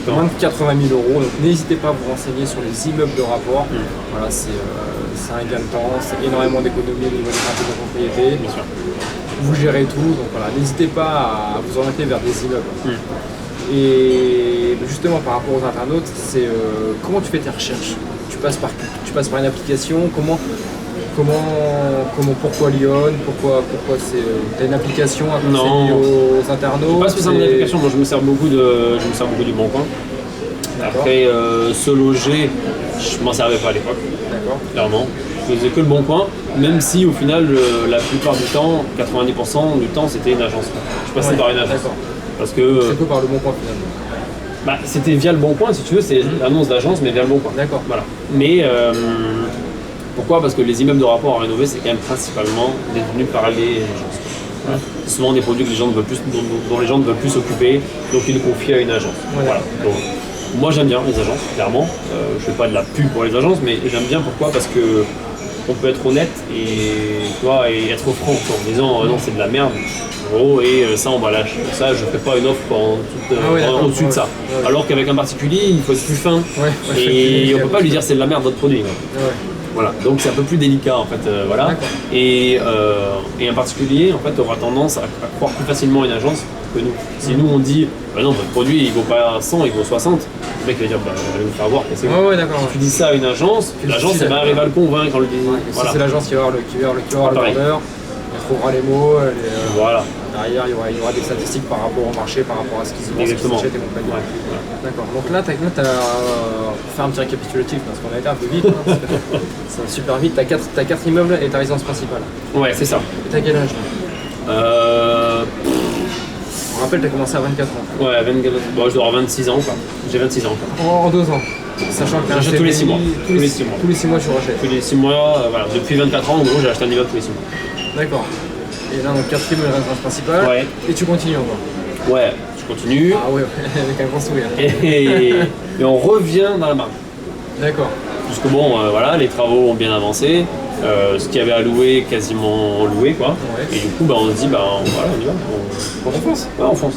moins de 80 000 euros. Donc n'hésitez pas à vous renseigner sur les immeubles de rapport. Voilà, c'est un gain de temps, c'est énormément d'économies au niveau des impôts de propriété. Bien sûr. Vous gérez tout, donc voilà, n'hésitez pas à vous orienter vers des immeubles. Et justement par rapport aux internautes, c'est comment tu fais tes recherches? Tu passes par une application, pourquoi Lyon? Pourquoi t'as une application à conseiller aux internautes? Pas spécialement une application, moi je me sers beaucoup du Bon Coin. Après se loger, je m'en servais pas à l'époque. D'accord. Clairement. Je faisais que le Bon Coin, même si au final la plupart du temps, 90% du temps c'était une agence. Je passais par une agence. D'accord. Parce que. C'est que par le Bon Coin finalement. Bah, c'était via le Bon Coin si tu veux, c'est l'annonce d'agence mais via le Bon Coin. D'accord. Voilà. Mais pourquoi? Parce que les immeubles de rapport à rénover, c'est quand même principalement détenus par les agences. Voilà. C'est souvent des produits que dont les gens ne veulent plus s'occuper, donc ils le confient à une agence. Voilà. Donc, moi j'aime bien les agences, clairement. Je fais pas de la pub pour les agences, mais j'aime bien pourquoi? Parce que on peut être honnête et être franc en disant non c'est de la merde. En gros, et ça on va lâcher. Ça je fais pas une offre au-dessus de ça. Alors qu'avec un particulier, il faut être plus fin. Et on peut pas lui dire c'est de la merde votre produit. Voilà, donc c'est un peu plus délicat en fait, voilà. Et un particulier en fait aura tendance à croire plus facilement une agence que nous. Si nous on dit bah non votre produit il vaut pas 100, il vaut 60, le mec va dire bah je vais me faire avoir. Si tu dis ça à une agence, l'agence elle va arriver à le convaincre en lui disant. Si c'est l'agence qui va voir le vendeur, elle trouvera les mots, voilà. Derrière il y aura des statistiques par rapport au marché, par rapport à ce qu'ils se vendent, ce qu'ils achètent et compagnie. D'accord, donc là tu as fait un petit récapitulatif parce qu'on a été un peu vite, ça va super vite, tu as 4 immeubles et ta résidence principale. Ouais, c'est ça. Et t'as quel âge là? On rappelle, tu as commencé à 24 ans. Ouais, 24 ans. Bon, je dois avoir 26 ans quoi. J'ai 26 ans quoi. En 2 ans. Sachant que j'achète tous les 6 mois. Tous les 6 mois tu rachètes. Tous les 6 mois, voilà. Depuis 24 ans en gros j'ai acheté un immeuble tous les 6 mois. D'accord. Et là donc 4e résidence principale. Ouais. Et tu continues encore. Ouais, je continue. Ah ouais, avec un grand sourire. Et on revient dans la marge. D'accord. Parce que bon, voilà, les travaux ont bien avancé. Ce qu'il y avait à louer, quasiment loué quoi. Ouais. Et du coup bah, on se dit bah voilà, on y va. On fonce. Ouais, on fonce.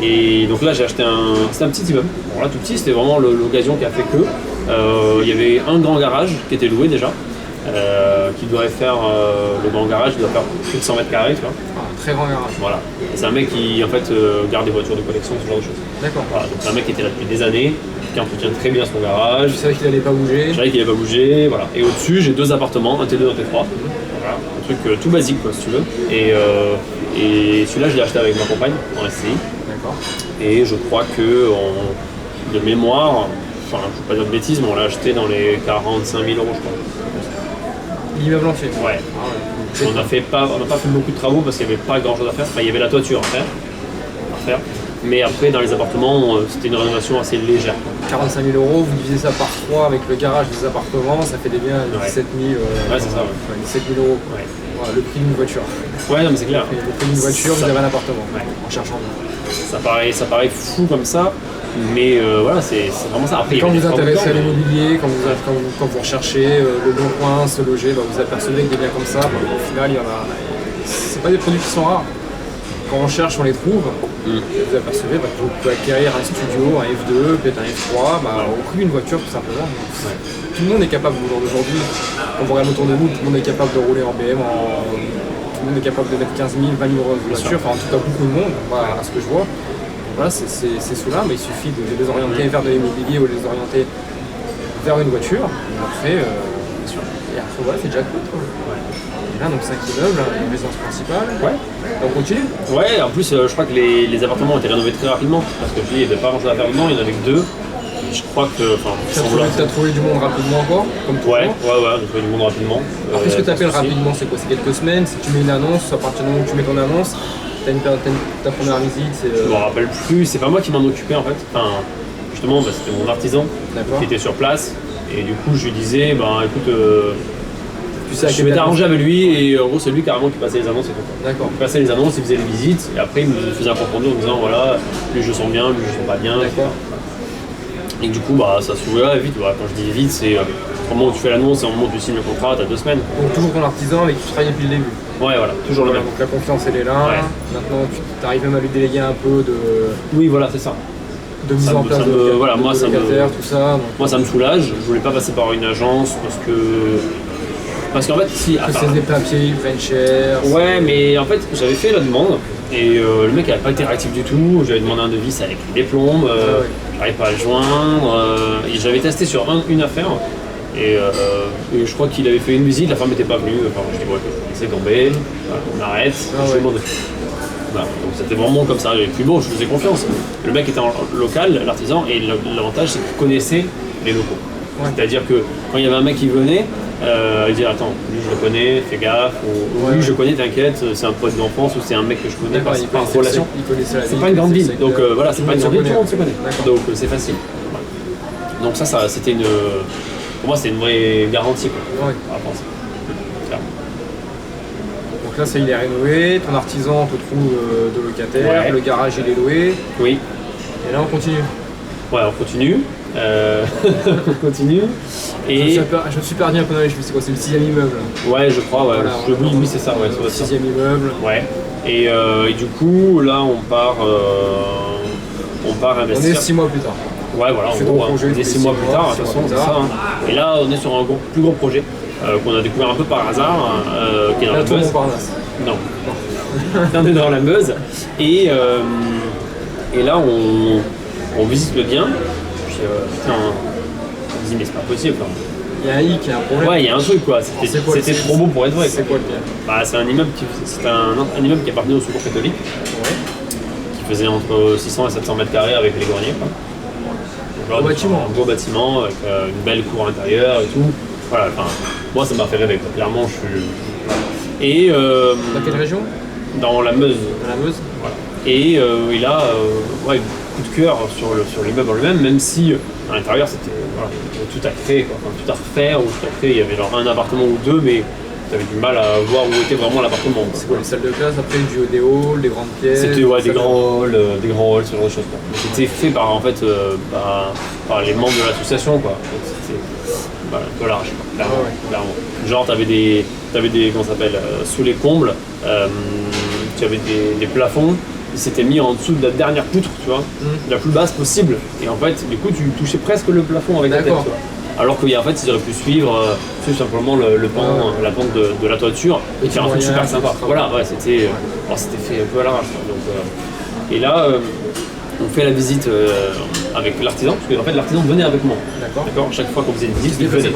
Et donc là j'ai acheté c'était un petit immeuble. Bon là tout petit, c'était vraiment l'occasion qui a fait que. Il y avait un grand garage qui était loué déjà. Qui devrait faire le grand garage, il doit faire plus de 100 mètres carrés, tu vois. Ah, très grand garage. Voilà. C'est un mec qui en fait garde des voitures de collection, ce genre de choses. D'accord. Voilà, donc c'est un mec qui était là depuis des années, qui entretient très bien son garage. Je savais qu'il allait pas bouger. Je savais qu'il allait pas bouger, voilà. Et au-dessus j'ai 2 appartements, un T2 et un T3. Voilà, un truc tout basique quoi si tu veux. Et celui-là je l'ai acheté avec ma compagne en SCI. D'accord. Et je crois que de mémoire, enfin je ne veux pas dire de bêtises, mais on l'a acheté dans les 45 000 euros je crois. L'immeuble entier. Ouais. On n'a pas fait beaucoup de travaux parce qu'il n'y avait pas grand chose à faire. Enfin, il y avait la toiture à faire. Mais après, dans les appartements, c'était une rénovation assez légère. 45 000 euros, vous divisez ça par 3 avec le garage des appartements, ça fait des biens 17 000. Ouais, c'est ça. 17 000 euros. Ouais. Voilà, le prix d'une voiture. Ouais, non, mais c'est clair. Le prix d'une voiture, vous avez un appartement. Ouais. En cherchant. Ça paraît fou comme ça. Mais voilà, c'est vraiment ça. Après, quand vous vous intéressez à l'immobilier, quand vous recherchez le bon coin, se loger, bah, vous apercevez que des biens comme ça, bah, au final, c'est pas des produits qui sont rares. Quand on cherche, on les trouve. Et vous apercevez que vous pouvez acquérir un studio, un F2, peut-être un F3, au prix d'une voiture tout simplement. Tout le monde est capable au jour d'aujourd'hui. Quand vous regardez autour de vous, tout le monde est capable de rouler en BM, tout le monde est capable de mettre 15 000, 20 000 euros de voiture, enfin en tout cas beaucoup de monde, voilà, à ce que je vois. Voilà, c'est cela, mais il suffit de les orienter vers de l'immobilier ou de les orienter vers une voiture. Et après, voilà, c'est déjà cool. Et là, donc 5 immeubles, une résidence principale. Ouais. Et on continue. Ouais, en plus, je crois que les appartements ont été rénovés très rapidement. Parce que je dis, il n'y avait pas grand chose à faire dedans, il y en avait que 2. Je crois que. T'as trouvé du monde rapidement encore comme ouais, j'ai trouvé du monde rapidement. Alors, qu'est-ce que tu appelles rapidement? C'est quoi? C'est quelques semaines? Si tu mets une annonce, à partir du moment où tu mets ton annonce, ta première visite, c'est. Je me rappelle plus, c'est pas moi qui m'en occupais en fait. Enfin, justement, c'était mon artisan qui était sur place. Et du coup, je lui disais, écoute, je m'étais arrangé avec lui et en gros, c'est lui carrément qui passait les annonces et tout. D'accord. Il passait les annonces, il faisait les visites et après, il me faisait un compte rendu en disant, voilà, lui je sens bien, lui je sens pas bien. D'accord. Et du coup, ça s'ouvrait vite. Voilà. Quand je dis vite, c'est au moment où tu fais l'annonce et au moment où tu signes le contrat, t'as 2 semaines. Donc toujours ton artisan avec qui tu travailles depuis le début. Ouais, voilà, toujours le même. Donc la confiance elle est là. Ouais. Maintenant tu arrives même à lui déléguer un peu de. Oui, voilà, c'est ça. De mise en place de locataires, tout ça. Donc, moi, ça me soulage. Je voulais pas passer par une agence parce qu'en fait, si. C'est des papiers, ils prennent cher. Ouais, mais en fait, j'avais fait la demande et le mec n'avait pas été réactif du tout. J'avais demandé un devis avec des plombes. J'arrivais pas à le joindre. Et j'avais testé sur une affaire. Et je crois qu'il avait fait une visite, la femme n'était pas venue. Enfin, je dis, bon, c'est tombé, on arrête, je vais demander. Voilà, donc c'était vraiment comme ça. Et puis bon, je faisais confiance. Le mec était en local, l'artisan, et l'avantage c'est qu'il connaissait les locaux. Ouais. C'est-à-dire que quand il y avait un mec qui venait, il disait attends, lui je le connais, fais gaffe, ou lui je connais, t'inquiète, c'est un pote d'enfance ou c'est un mec que je connais, c'est pas une relation. C'est pas une grande ville, donc voilà, c'est pas une grande ville, tout le monde se connaît. Donc c'est facile. Voilà. Donc ça c'était une. Pour moi, c'était une vraie garantie quoi, par rapport à ça. Donc là, ça il est rénové, ton artisan te trouve de locataires, le garage il est loué. Oui. Et là, on continue. Ouais, on continue. On continue. Et je me suis perdu un peu dans les cheveux, c'est quoi? C'est le 6e immeuble? Ouais, je crois, ouais. Voilà, oui, c'est ça, ouais. Le 6e immeuble. Ouais. Et du coup, là, on part investir. On est 6 mois plus tard. Ouais, voilà, en gros, on est 6 mois plus tard, de toute façon, c'est ça. Et là, on est sur un plus gros projet qu'on a découvert un peu par hasard, qui est dans la Meuse. Non. On est dans la Meuse. Et là, on visite le bien. Puis, putain, on se dit, mais c'est pas possible. Hein. Il y a un hic, il y a un problème. Ouais, il y a un truc, quoi. C'était trop beau pour être vrai. C'est quoi le bien? C'est un immeuble qui appartenait au Secours catholique. Ouais. Qui faisait entre 600 et 700 mètres carrés avec les greniers. Un beau bâtiment avec une belle cour intérieure et tout. Voilà, moi ça m'a fait rêver quoi. Clairement je suis. Et dans quelle région? Dans la Meuse. Dans la Meuse. Voilà. Et il a coup de cœur sur l'immeuble en lui-même, même si à l'intérieur c'était tout à créer, quoi. Enfin, tout à refaire ou tout à créer. Il y avait genre un appartement ou deux, mais tu avais du mal à voir où était vraiment l'appartement. C'est quoi les salles de classe après, des halls, des grandes pièces? C'était des grands halls, ce genre de choses. C'était fait par en fait par les membres de l'association quoi. C'était un peu large, clairement. Genre t'avais des comment ça s'appelle sous les combles, tu avais des plafonds. Ils s'étaient mis en dessous de la dernière poutre, tu vois, la plus basse possible. Et en fait, du coup, tu touchais presque le plafond avec la tête, tu vois. Alors qu'en fait, ils auraient pu suivre simplement le pan, la pente de la toiture et faire un truc super sympa. Voilà, c'était fait un peu à l'arrache. Et là, on fait la visite avec l'artisan, parce qu'en fait, l'artisan venait avec moi. D'accord. Chaque fois qu'on faisait une visite, il venait.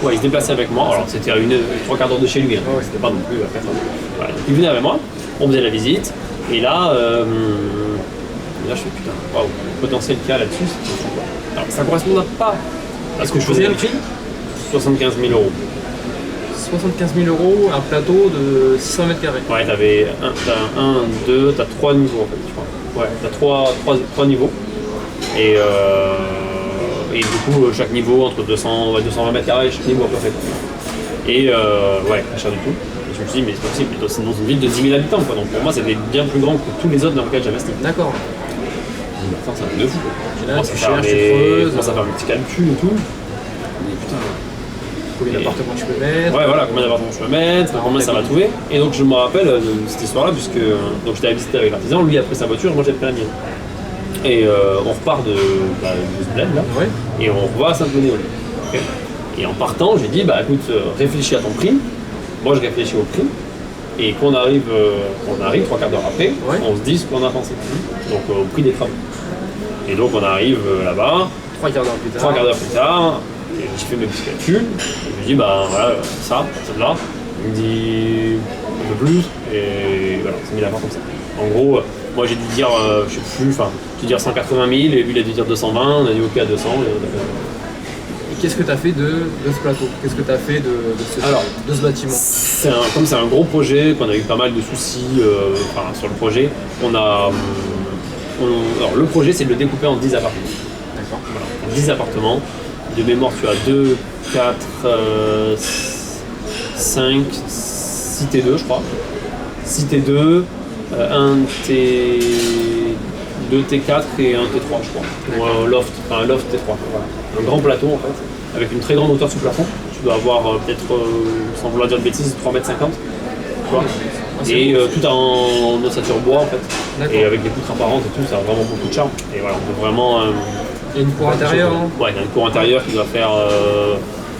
Ouais, il se déplaçait avec moi. Alors, c'était à 3 quarts d'heure de chez lui. Hein. C'était pas non plus à 4 heures. Voilà. Il venait avec moi, on faisait la visite. Et là, je fais putain, waouh, le potentiel qu'il y a là-dessus, c'est fou quoi. Alors, ça ne correspondait pas à ce que je faisais d'habitude. 75 000 €. 75 000 €, un plateau de 600 mètres carrés. Ouais, t'as 3 niveaux en fait, tu vois. Ouais, t'as 3 niveaux. Et du coup, chaque niveau entre 200 et 220 mètres carrés, chaque niveau à peu près. Et pas cher du tout. Je me suis dit, mais c'est possible, c'est dans une ville de 10 000 habitants, quoi. Donc pour moi, c'était bien plus grand que tous les autres dans lesquels j'investis. D'accord. Putain, c'est un truc de fou. Moi, c'est cher, c'est creuse. Commence à faire mes petits calculs et tout. Mais putain. Combien d'appartements tu peux mettre? Ouais, voilà, combien d'appartements je peux mettre, combien ça va trouver. Et donc, je me rappelle de cette histoire-là, puisque j'étais allé visiter avec l'artisan, lui a pris sa voiture, moi j'ai pris la mienne. Et on repart de ce bled là, et on va à Saint-Denis-au-Lac. Okay. Et en partant, j'ai dit, écoute, réfléchis à ton prix. Moi, je réfléchis au prix, et qu'on arrive 3 quarts d'heure après, on se dit ce qu'on a pensé. Donc, au prix des travaux. Et donc, on arrive là-bas. 3 quarts d'heure plus tard. Et j'ai fait mes petits calculs. Et je lui dis, voilà, ça là. Il me dit un peu plus, et voilà, c'est mis d'accord comme ça. En gros, moi, j'ai dû dire, j'ai dû dire 180 000, et lui, il a dû dire 220. On a dit, ok, à 200. Et qu'est-ce que tu as fait de ce plateau? Qu'est-ce que tu as fait de ce bâtiment? Comme c'est un gros projet, qu'on a eu pas mal de soucis sur le projet, alors le projet c'est de le découper en 10 appartements. D'accord. Voilà, en 10 appartements. De mémoire, tu as 2, 4, 5, 6 T2 je crois. 6 T2, 1 T... 2 T4 et un T3 je crois. Ou un loft T3. Voilà. Un grand plateau en fait, avec une très grande hauteur sous plafond. Tu dois avoir peut-être, sans vouloir dire de bêtises, 3,50 m. Et tout en ossature bois en fait. Et avec des poutres apparentes et tout, ça a vraiment beaucoup de charme. Et voilà, on peut vraiment. Il y a une cour intérieure, hein. Ouais, il y a une cour intérieure qui doit faire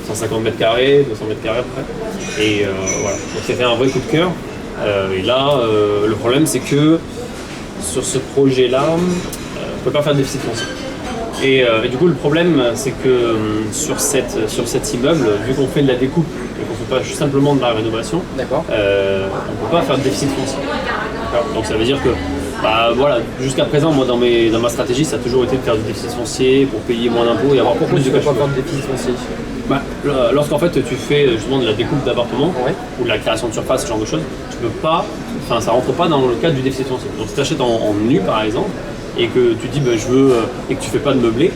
150 m², 200 m² à peu près. Et voilà, donc c'était un vrai coup de cœur. Et là, le problème c'est que sur ce projet-là, on ne peut pas faire de déficit foncier. Et du coup, le problème, c'est que sur cet immeuble, vu qu'on fait de la découpe et qu'on ne fait pas simplement de la rénovation, on ne peut pas faire de déficit foncier. Donc ça veut dire que, voilà, jusqu'à présent, moi, dans ma stratégie, ça a toujours été de faire du déficit foncier pour payer moins d'impôts et avoir pourquoi plus de cash flow. Pourquoi tu ne peux pas faire de déficit foncier? Lorsqu'en fait tu fais justement de la découpe d'appartements ou de la création de surface, ce genre de choses, tu peux pas, ça rentre pas dans le cadre du déficit foncier. Donc si tu achètes en nu par exemple et que tu dis je veux et que tu fais pas de meublé,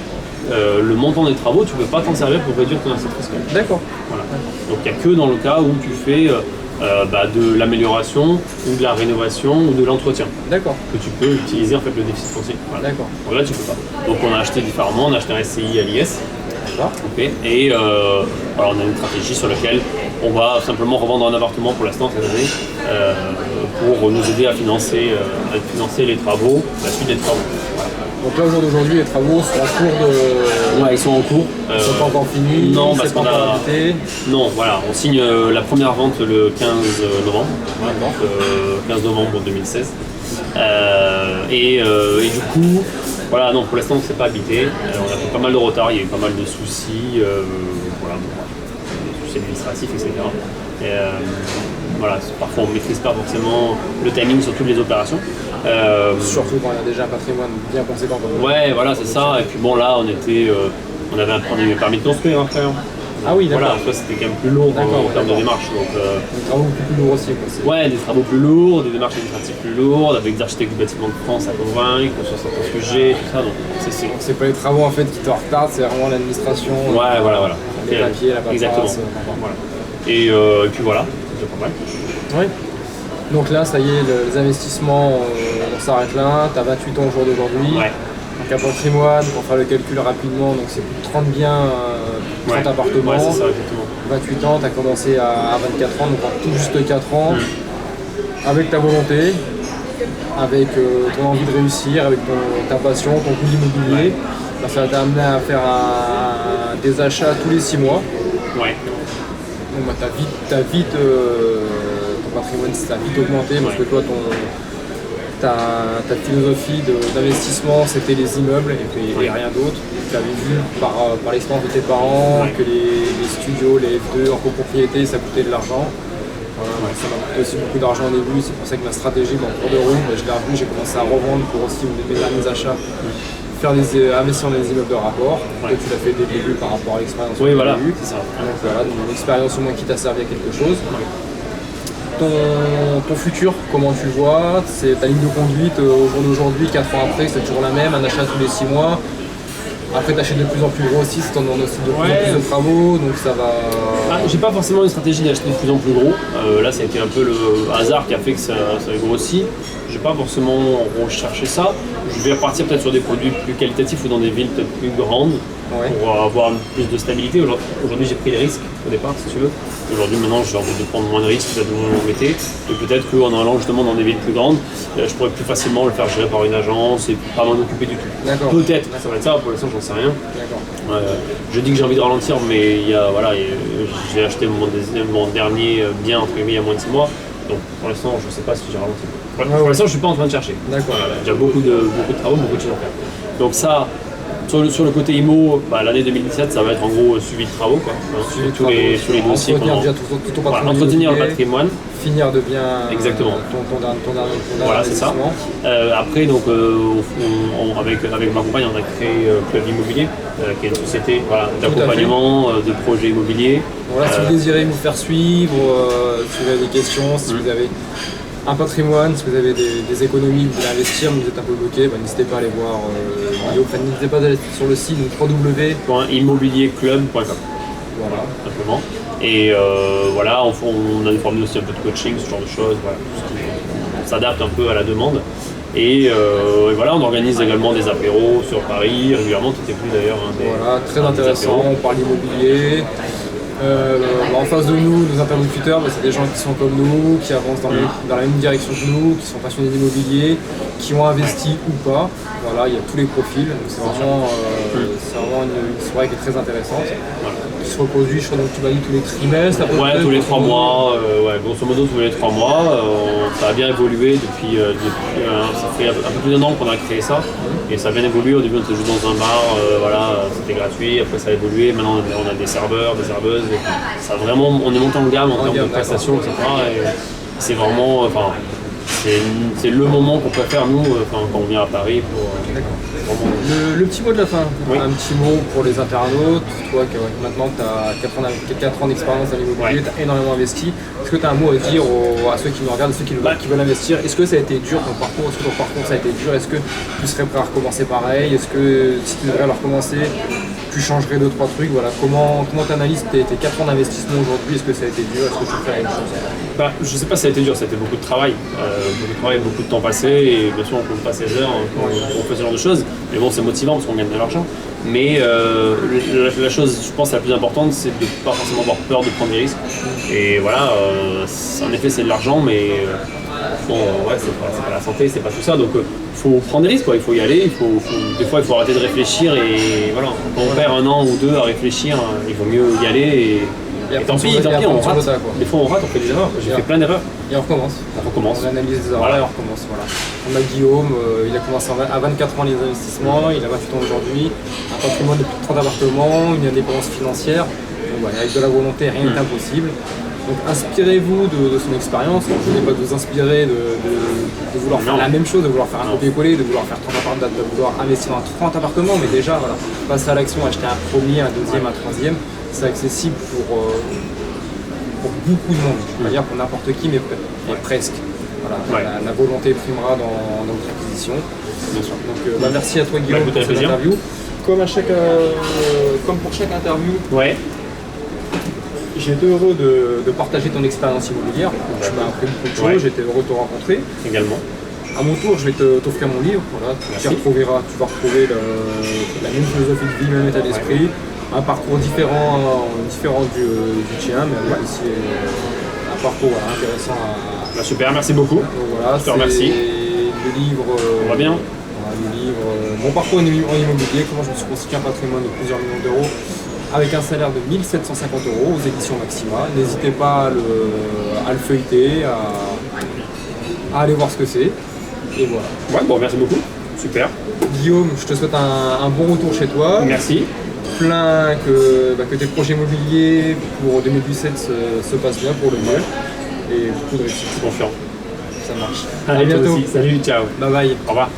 le montant des travaux tu peux pas t'en servir pour réduire ton assiette fiscale. D'accord. Voilà. Donc il n'y a que dans le cas où tu fais de l'amélioration ou de la rénovation ou de l'entretien. D'accord. Que tu peux utiliser en fait le déficit foncier. Voilà. D'accord. Donc là tu peux pas. Donc on a acheté différemment, on a acheté un SCI à l'IS. Okay. Et on a une stratégie sur laquelle on va simplement revendre un appartement pour l'instant cette année pour nous aider à financer les travaux, la suite des travaux. Voilà. Donc là au jour d'aujourd'hui les travaux sont en cours de... Ouais, ils sont en cours. Ils ne sont pas encore finis, non, parce qu'on a... Non, voilà, on signe la première vente le 15 novembre. Voilà, 15 novembre 2016. Et du coup, voilà, non, pour l'instant, on ne s'est pas habité. On a fait pas mal de retard, il y a eu pas mal de soucis, des soucis administratifs, etc. Et, voilà, parfois, on ne maîtrise pas forcément le timing sur toutes les opérations. Surtout quand il y a déjà un patrimoine bien conséquent. Ouais, voilà, c'est ça. Et puis bon, là, on avait un permis de construire, hein, frère. Ah oui, d'accord. Voilà, c'était quand même plus lourd en termes de démarche. Des travaux beaucoup plus lourds aussi. Ouais, des travaux plus lourds, des démarches administratives plus lourdes, avec des architectes du bâtiment de France à convaincre sur certains sujets, tout ça. Donc c'est pas les travaux en fait qui te retardent, c'est vraiment l'administration. Ouais, voilà. Les papiers, la paperasse. Exactement. Voilà. Et puis voilà, c'est pas mal. Oui. Donc là, ça y est, les investissements, on s'arrête là. Tu as 28 ans au jour d'aujourd'hui. Ouais. Donc un patrimoine, pour faire le calcul rapidement, donc c'est plus de 30 biens, 30 appartements. Ouais, c'est ça, exactement. 28 ans, tu as commencé à 24 ans, donc en tout juste 4 ans, avec ta volonté, avec ton envie de réussir, avec ta passion, ton coût d'immobilier. Ça t'a amené à faire des achats tous les 6 mois. Ouais. Donc t'as vite ton patrimoine ça a vite augmenté parce que toi ta philosophie d'investissement c'était les immeubles et rien d'autre. Tu avais vu par l'expérience de tes parents que les studios, les F2 en copropriété ça coûtait de l'argent. Ça m'a coûté aussi beaucoup d'argent au début, c'est pour ça que ma stratégie en cours de route, je l'ai revu, j'ai commencé à revendre pour aussi mes derniers achats. Investir dans des immeubles de rapport, et tu l'as fait dès le début par rapport à l'expérience. Oui, voilà, c'est ça. Donc voilà, une expérience au moins qui t'a servi à quelque chose. Ton futur, comment tu le vois? C'est ta ligne de conduite au jour d'aujourd'hui, 4 ans après, c'est toujours la même, un achat tous les 6 mois. Après, tu achètes de plus en plus gros aussi, si tu en demandes aussi de plus en plus de travaux, donc ça va... J'ai pas forcément une stratégie d'acheter de plus en plus gros. Là, ça a été un peu le hasard qui a fait que ça a grossi. J'ai pas forcément recherché ça. Je vais repartir peut-être sur des produits plus qualitatifs ou dans des villes peut-être plus grandes pour avoir plus de stabilité. Aujourd'hui, j'ai pris les risques au départ, si tu veux. Aujourd'hui, maintenant, j'ai envie de prendre moins de risques, de m'embêter. Et peut-être qu'en allant justement dans des villes plus grandes, je pourrais plus facilement le faire gérer par une agence et pas m'en occuper du tout. Peut-être, ça va être ça, pour l'instant, j'en sais rien. Je dis que j'ai envie de ralentir, mais j'ai acheté mon dernier bien entre guillemets il y a moins de 6 mois. Donc pour l'instant, je ne sais pas si j'ai ralenti. Pour l'instant, je ne suis pas en train de chercher. D'accord. Il y a beaucoup de travaux, beaucoup de choses à faire. Donc ça, sur le côté IMO, l'année 2017, ça va être en gros suivi de travaux. Suivi tous les dossiers. Entretenir le patrimoine, finir de bien Exactement. ton dernier Voilà, c'est ça. Après, donc, avec ma compagne, on a créé Club Immobilier, qui est une société d'accompagnement de projets immobiliers. Voilà, si vous désirez vous faire suivre, si vous avez des questions, si vous avez un patrimoine, si vous avez des économies, vous voulez investir, mais vous êtes un peu bloqué, n'hésitez pas à aller voir n'hésitez pas à aller sur le site www.immobilierclub.com. Voilà. Simplement. Et voilà, on a formé aussi un peu de coaching, ce genre de choses, voilà, on s'adapte un peu à la demande. Et voilà, on organise également des apéros sur Paris régulièrement, tu étais venu d'ailleurs. Voilà, très intéressant, on parle immobilier. En face de nous, nos interlocuteurs, c'est des gens qui sont comme nous, qui avancent dans la même direction que nous, qui sont passionnés d'immobilier, qui ont investi ou pas. Voilà, il y a tous les profils. C'est vraiment une soirée qui est très intéressante. Qui se reproduit, je crois, donc tu m'as dit tous les trimestres. Ouais, tous les 3 mois. Grosso modo, tous les 3 mois. Ça a bien évolué depuis ça fait un peu plus d'un an qu'on a créé ça. Et ça a bien évolué. Au début, on était juste dans un bar, c'était gratuit. Après, ça a évolué. Maintenant, on a des serveurs, des serveuses. Ça vraiment, on est monté en gamme en termes de prestations, etc. Et c'est vraiment, c'est le moment qu'on préfère nous quand on vient à Paris pour. Le petit mot de la fin, un petit mot pour les internautes. Toi, maintenant tu as 4 ans d'expérience dans l'immobilier, tu as énormément investi. Est-ce que tu as un mot à dire à ceux qui nous regardent, à ceux qui veulent investir? Est-ce que ça a été dur ton parcours? Est-ce que ton parcours ça a été dur? Est-ce que tu serais prêt à recommencer pareil? Est-ce que si tu devrais le recommencer, tu changerais 2-3 trucs? Voilà. Comment tu analyses tes 4 ans d'investissement aujourd'hui? Est-ce que ça a été dur? Est-ce que tu ferais la même chose? Je sais pas si ça a été dur, ça a été beaucoup de travail. Beaucoup de temps passé, et bien sûr on compte pas ses heures quand on fait ce genre de choses. Mais bon, c'est motivant parce qu'on gagne de l'argent. Mais la chose, je pense, la plus importante, c'est de ne pas forcément avoir peur de prendre des risques. Et voilà, en effet, c'est de l'argent, mais c'est pas la santé, c'est pas tout ça. Donc, faut prendre des risques, quoi. Il faut y aller. Des fois, il faut arrêter de réfléchir. Et voilà, quand on perd 1 an ou 2 à réfléchir, il vaut mieux y aller. Et tant pis, on rate. Des fois, on rate, on fait des erreurs. J'ai fait plein d'erreurs. Et on recommence. On analyse les erreurs et on recommence. Voilà. On a Guillaume, il a commencé à 24 ans les investissements, il a 28 ans aujourd'hui, un patrimoine de plus de 30 appartements, une indépendance financière. Donc, avec de la volonté, rien n'est impossible. Donc inspirez-vous de son expérience. Je ne voulais pas vous inspirer de vouloir faire la même chose, de vouloir faire un copier-coller, de vouloir faire 30 appartements, de vouloir investir dans 30 appartements, mais déjà, voilà, passer à l'action, acheter un premier, un deuxième, un troisième, c'est accessible pour beaucoup de monde. Je ne vais pas dire pour n'importe qui, mais presque. Voilà, la volonté primera dans votre acquisition. Bien sûr. Donc merci à toi Guillaume pour cette interview. Comme pour chaque interview, j'ai été heureux de partager ton expérience immobilière. Tu m'as appris beaucoup de choses, j'étais heureux de te rencontrer. Également. À mon tour, je vais t'offrir mon livre. Voilà. Tu vas retrouver la même philosophie de vie, le même état d'esprit. Un parcours différent du tien, mais aussi un parcours intéressant à... Super, merci beaucoup. Donc, voilà, je te remercie. Le livre... On va bien. Le livre Mon parcours en immobilier, comment je me suis constitué un patrimoine de plusieurs millions d'euros avec un salaire de 1 750 € aux éditions Maxima. N'hésitez pas à le feuilleter, à aller voir ce que c'est. Et voilà. Merci beaucoup. Super. Guillaume, je te souhaite un bon retour chez toi. Merci. Que tes projets immobiliers pour 2017 se passent bien pour le mieux et beaucoup de réussite. Confiant. Ça marche. À bientôt. Salut, ciao. Bye bye. Au revoir.